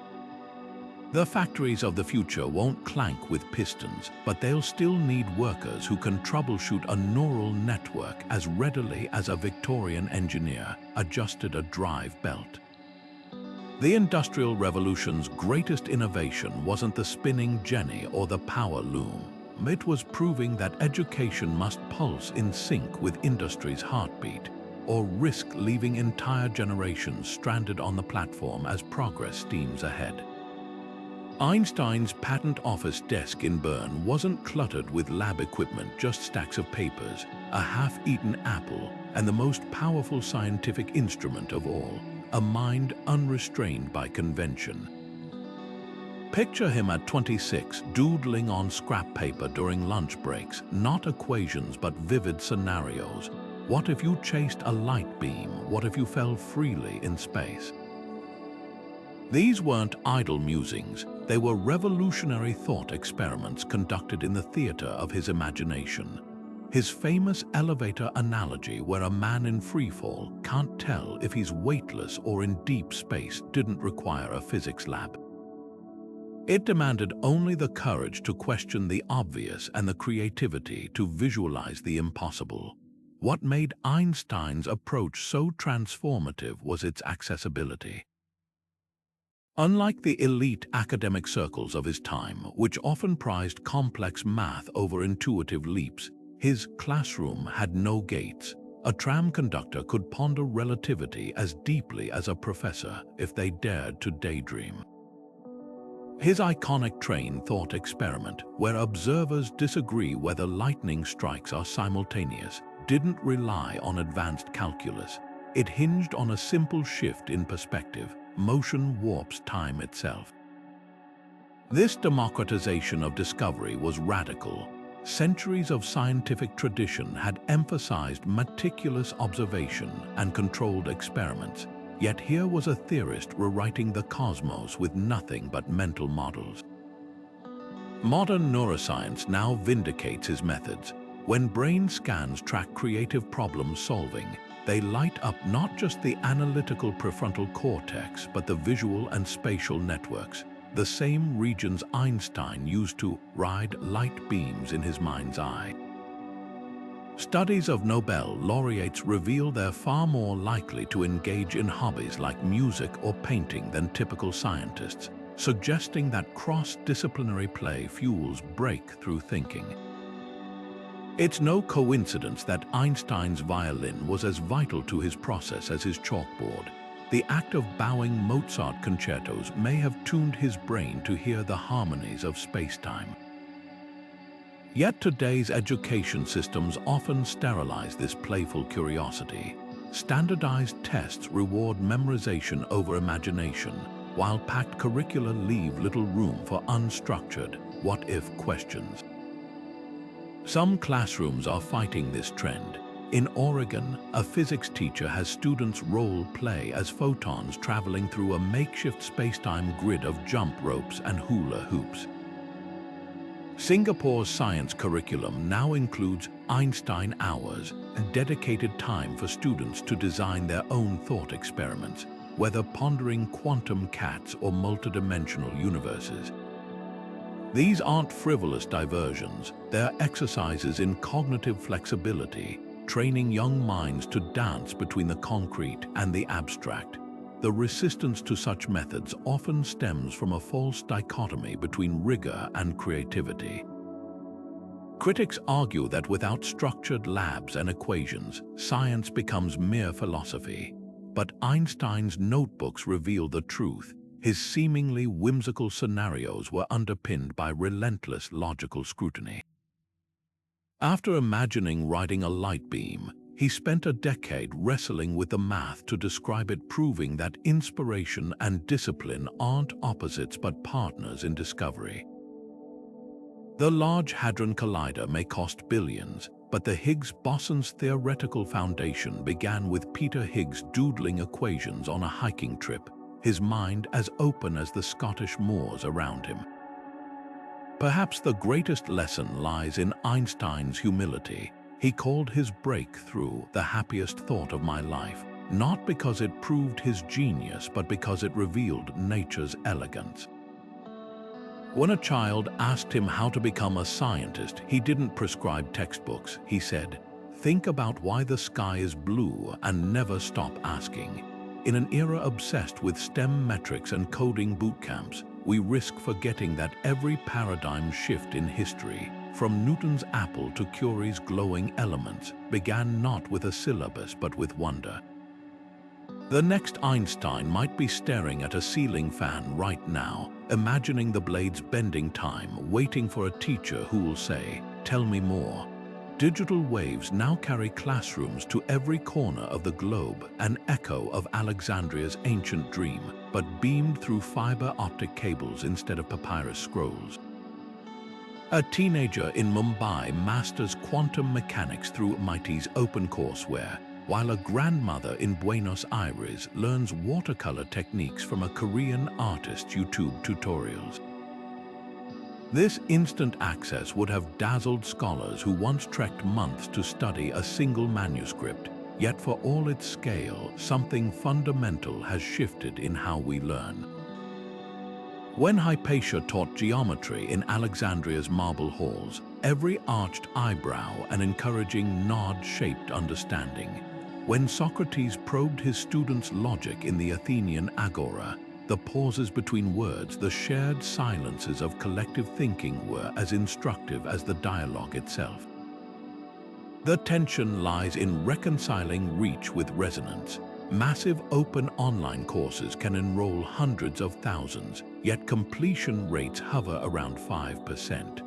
The factories of the future won't clank with pistons, but they'll still need workers who can troubleshoot a neural network as readily as a Victorian engineer adjusted a drive belt. The Industrial Revolution's greatest innovation wasn't the spinning jenny or the power loom. It was proving that education must pulse in sync with industry's heartbeat, or risk leaving entire generations stranded on the platform as progress steams ahead. Einstein's patent office desk in Bern wasn't cluttered with lab equipment, just stacks of papers, a half-eaten apple, and the most powerful scientific instrument of all, a mind unrestrained by convention. Picture him at 26, doodling on scrap paper during lunch breaks, not equations but vivid scenarios. What if you chased a light beam? What if you fell freely in space? These weren't idle musings, they were revolutionary thought experiments conducted in the theater of his imagination. His famous elevator analogy, where a man in freefall can't tell if he's weightless or in deep space, didn't require a physics lab. It demanded only the courage to question the obvious and the creativity to visualize the impossible. What made Einstein's approach so transformative was its accessibility. Unlike the elite academic circles of his time, which often prized complex math over intuitive leaps, his classroom had no gates. A tram conductor could ponder relativity as deeply as a professor if they dared to daydream. His iconic train thought experiment, where observers disagree whether lightning strikes are simultaneous, didn't rely on advanced calculus. It hinged on a simple shift in perspective. Motion warps time itself. This democratization of discovery was radical. Centuries of scientific tradition had emphasized meticulous observation and controlled experiments, yet here was a theorist rewriting the cosmos with nothing but mental models. Modern neuroscience now vindicates his methods. When brain scans track creative problem solving, they light up not just the analytical prefrontal cortex, but the visual and spatial networks, the same regions Einstein used to ride light beams in his mind's eye. Studies of Nobel laureates reveal they're far more likely to engage in hobbies like music or painting than typical scientists, suggesting that cross-disciplinary play fuels breakthrough thinking. It's no coincidence that Einstein's violin was as vital to his process as his chalkboard. The act of bowing Mozart concertos may have tuned his brain to hear the harmonies of space-time. Yet today's education systems often sterilize this playful curiosity. Standardized tests reward memorization over imagination, while packed curricula leave little room for unstructured, what-if questions. Some classrooms are fighting this trend. In Oregon, a physics teacher has students role play as photons traveling through a makeshift space-time grid of jump ropes and hula hoops. Singapore's science curriculum now includes Einstein hours, a dedicated time for students to design their own thought experiments, whether pondering quantum cats or multidimensional universes. These aren't frivolous diversions, they're exercises in cognitive flexibility, training young minds to dance between the concrete and the abstract. The resistance to such methods often stems from a false dichotomy between rigor and creativity. Critics argue that without structured labs and equations, science becomes mere philosophy. But Einstein's notebooks reveal the truth. His seemingly whimsical scenarios were underpinned by relentless logical scrutiny. After imagining riding a light beam, he spent a decade wrestling with the math to describe it, proving that inspiration and discipline aren't opposites but partners in discovery. The Large Hadron Collider may cost billions, but the Higgs-Boson's theoretical foundation began with Peter Higgs doodling equations on a hiking trip, his mind as open as the Scottish moors around him. Perhaps the greatest lesson lies in Einstein's humility. He called his breakthrough the happiest thought of my life, not because it proved his genius, but because it revealed nature's elegance. When a child asked him how to become a scientist, he didn't prescribe textbooks. He said, "Think about why the sky is blue and never stop asking." In an era obsessed with STEM metrics and coding bootcamps, we risk forgetting that every paradigm shift in history, from Newton's apple to Curie's glowing elements, began not with a syllabus but with wonder. The next Einstein might be staring at a ceiling fan right now, imagining the blades bending time, waiting for a teacher who will say, "Tell me more." Digital waves now carry classrooms to every corner of the globe, an echo of Alexandria's ancient dream, but beamed through fiber optic cables instead of papyrus scrolls. A teenager in Mumbai masters quantum mechanics through MIT's OpenCourseware, while a grandmother in Buenos Aires learns watercolor techniques from a Korean artist's YouTube tutorials. This instant access would have dazzled scholars who once trekked months to study a single manuscript, yet for all its scale, something fundamental has shifted in how we learn. When Hypatia taught geometry in Alexandria's marble halls, every arched eyebrow an encouraging nod shaped understanding. When Socrates probed his students' logic in the Athenian agora, the pauses between words, the shared silences of collective thinking were as instructive as the dialogue itself. The tension lies in reconciling reach with resonance. Massive open online courses can enroll hundreds of thousands, yet completion rates hover around 5%.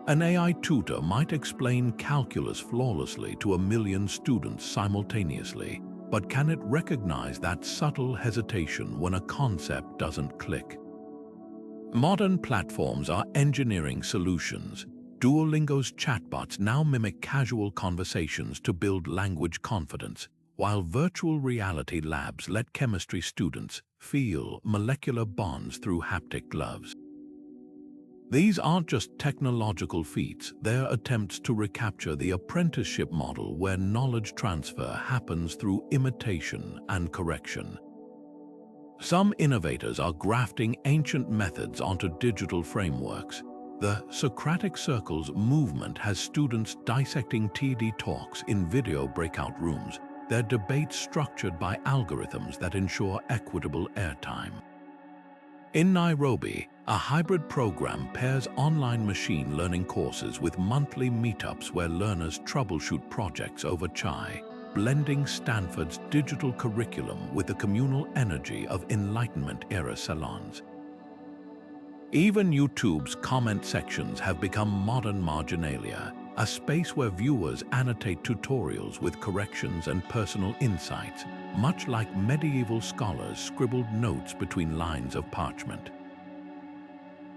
An AI tutor might explain calculus flawlessly to 1 million students simultaneously, but can it recognize that subtle hesitation when a concept doesn't click? Modern platforms are engineering solutions. Duolingo's chatbots now mimic casual conversations to build language confidence, while virtual reality labs let chemistry students feel molecular bonds through haptic gloves. These aren't just technological feats, they're attempts to recapture the apprenticeship model where knowledge transfer happens through imitation and correction. Some innovators are grafting ancient methods onto digital frameworks. The Socratic Circles movement has students dissecting TED Talks in video breakout rooms, their debates structured by algorithms that ensure equitable airtime. In Nairobi, a hybrid program pairs online machine learning courses with monthly meetups where learners troubleshoot projects over chai, blending Stanford's digital curriculum with the communal energy of Enlightenment-era salons. Even YouTube's comment sections have become modern marginalia, a space where viewers annotate tutorials with corrections and personal insights, much like medieval scholars scribbled notes between lines of parchment.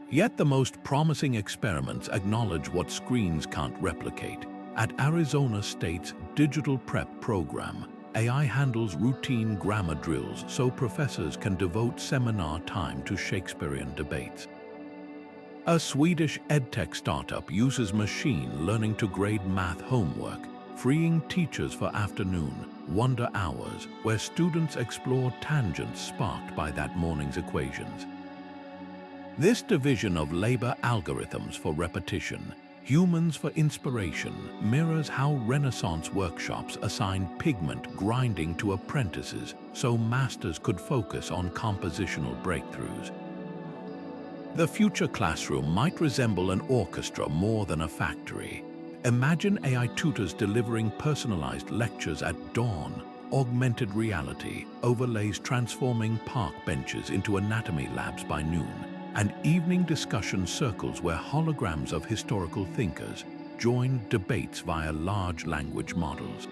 Yet the most promising experiments acknowledge what screens can't replicate. At Arizona State's Digital Prep program, AI handles routine grammar drills so professors can devote seminar time to Shakespearean debates. A Swedish edtech startup uses machine learning to grade math homework, freeing teachers for afternoon wonder hours where students explore tangents sparked by that morning's equations. This division of labor, algorithms for repetition, humans for inspiration, mirrors how Renaissance workshops assigned pigment grinding to apprentices so masters could focus on compositional breakthroughs. The future classroom might resemble an orchestra more than a factory. Imagine AI tutors delivering personalized lectures at dawn, augmented reality overlays transforming park benches into anatomy labs by noon, and evening discussion circles where holograms of historical thinkers join debates via large language models.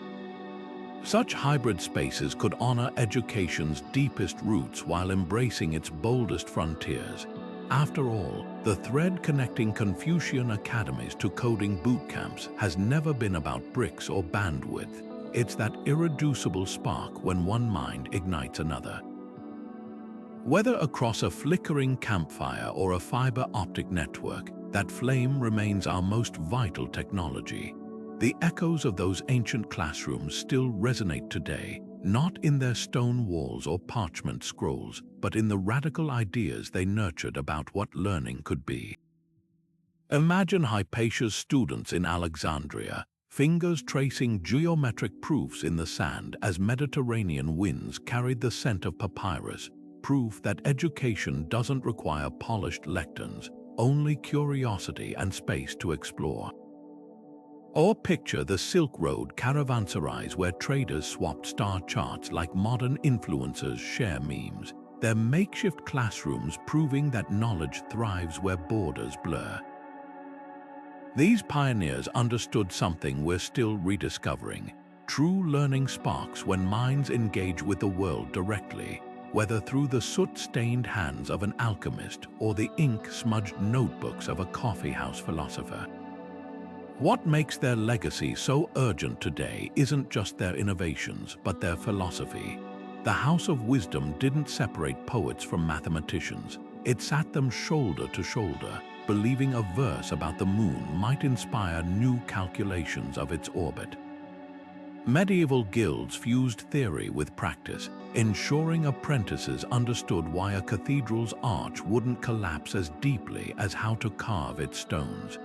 Such hybrid spaces could honor education's deepest roots while embracing its boldest frontiers. After all, the thread connecting Confucian academies to coding bootcamps has never been about bricks or bandwidth. It's that irreducible spark when one mind ignites another. Whether across a flickering campfire or a fiber optic network, that flame remains our most vital technology. The echoes of those ancient classrooms still resonate today, not in their stone walls or parchment scrolls, but in the radical ideas they nurtured about what learning could be. Imagine Hypatia's students in Alexandria, fingers tracing geometric proofs in the sand as Mediterranean winds carried the scent of papyrus, proof that education doesn't require polished lecterns, only curiosity and space to explore. Or picture the Silk Road caravanserais where traders swapped star charts like modern influencers share memes, their makeshift classrooms proving that knowledge thrives where borders blur. These pioneers understood something we're still rediscovering. True learning sparks when minds engage with the world directly, whether through the soot-stained hands of an alchemist or the ink-smudged notebooks of a coffeehouse philosopher. What makes their legacy so urgent today isn't just their innovations, but their philosophy. The House of Wisdom didn't separate poets from mathematicians. It sat them shoulder to shoulder, believing a verse about the moon might inspire new calculations of its orbit. Medieval guilds fused theory with practice, ensuring apprentices understood why a cathedral's arch wouldn't collapse as deeply as how to carve its stones.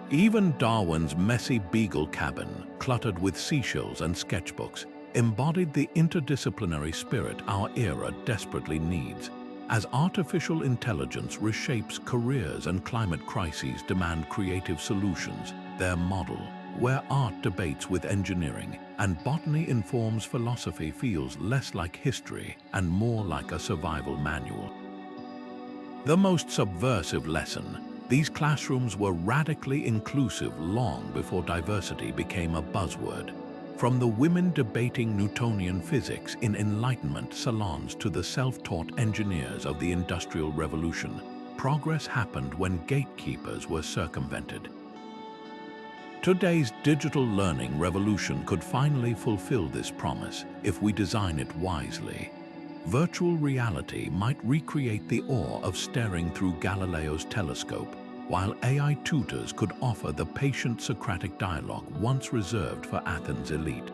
Even Darwin's messy Beagle cabin, cluttered with seashells and sketchbooks, embodied the interdisciplinary spirit our era desperately needs. As artificial intelligence reshapes careers and climate crises demand creative solutions, their model, where art debates with engineering and botany informs philosophy, feels less like history and more like a survival manual. The most subversive lesson: these classrooms were radically inclusive long before diversity became a buzzword. From the women debating Newtonian physics in Enlightenment salons to the self-taught engineers of the Industrial Revolution, progress happened when gatekeepers were circumvented. Today's digital learning revolution could finally fulfill this promise if we design it wisely. Virtual reality might recreate the awe of staring through Galileo's telescope, while AI tutors could offer the patient Socratic dialogue once reserved for Athens' elite.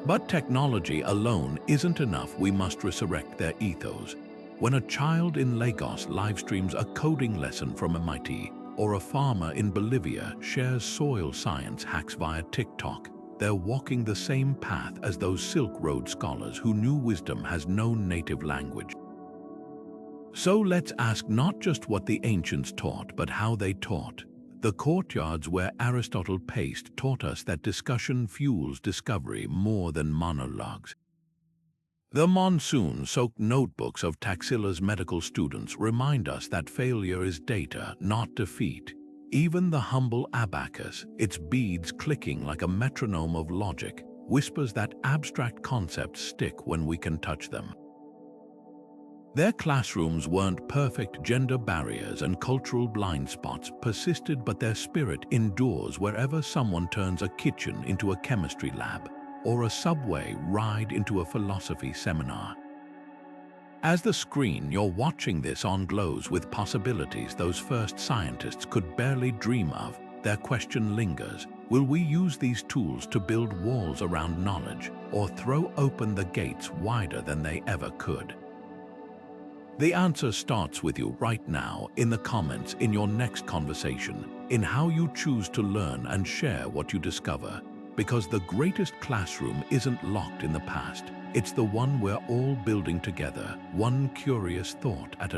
But technology alone isn't enough. We must resurrect their ethos. When a child in Lagos livestreams a coding lesson from MIT, or a farmer in Bolivia shares soil science hacks via TikTok, they're walking the same path as those Silk Road scholars who knew wisdom has no native language. So let's ask not just what the ancients taught, but how they taught. The courtyards where Aristotle paced taught us that discussion fuels discovery more than monologues. The monsoon-soaked notebooks of Taxilla's medical students remind us that failure is data, not defeat. Even the humble abacus, its beads clicking like a metronome of logic, whispers that abstract concepts stick when we can touch them. Their classrooms weren't perfect. Gender barriers and cultural blind spots persisted, but their spirit endures wherever someone turns a kitchen into a chemistry lab or a subway ride into a philosophy seminar. As the screen you're watching this on glows with possibilities those first scientists could barely dream of, their question lingers: will we use these tools to build walls around knowledge or throw open the gates wider than they ever could? The answer starts with you right now, in the comments, in your next conversation, in how you choose to learn and share what you discover. Because the greatest classroom isn't locked in the past, it's the one we're all building together, one curious thought at a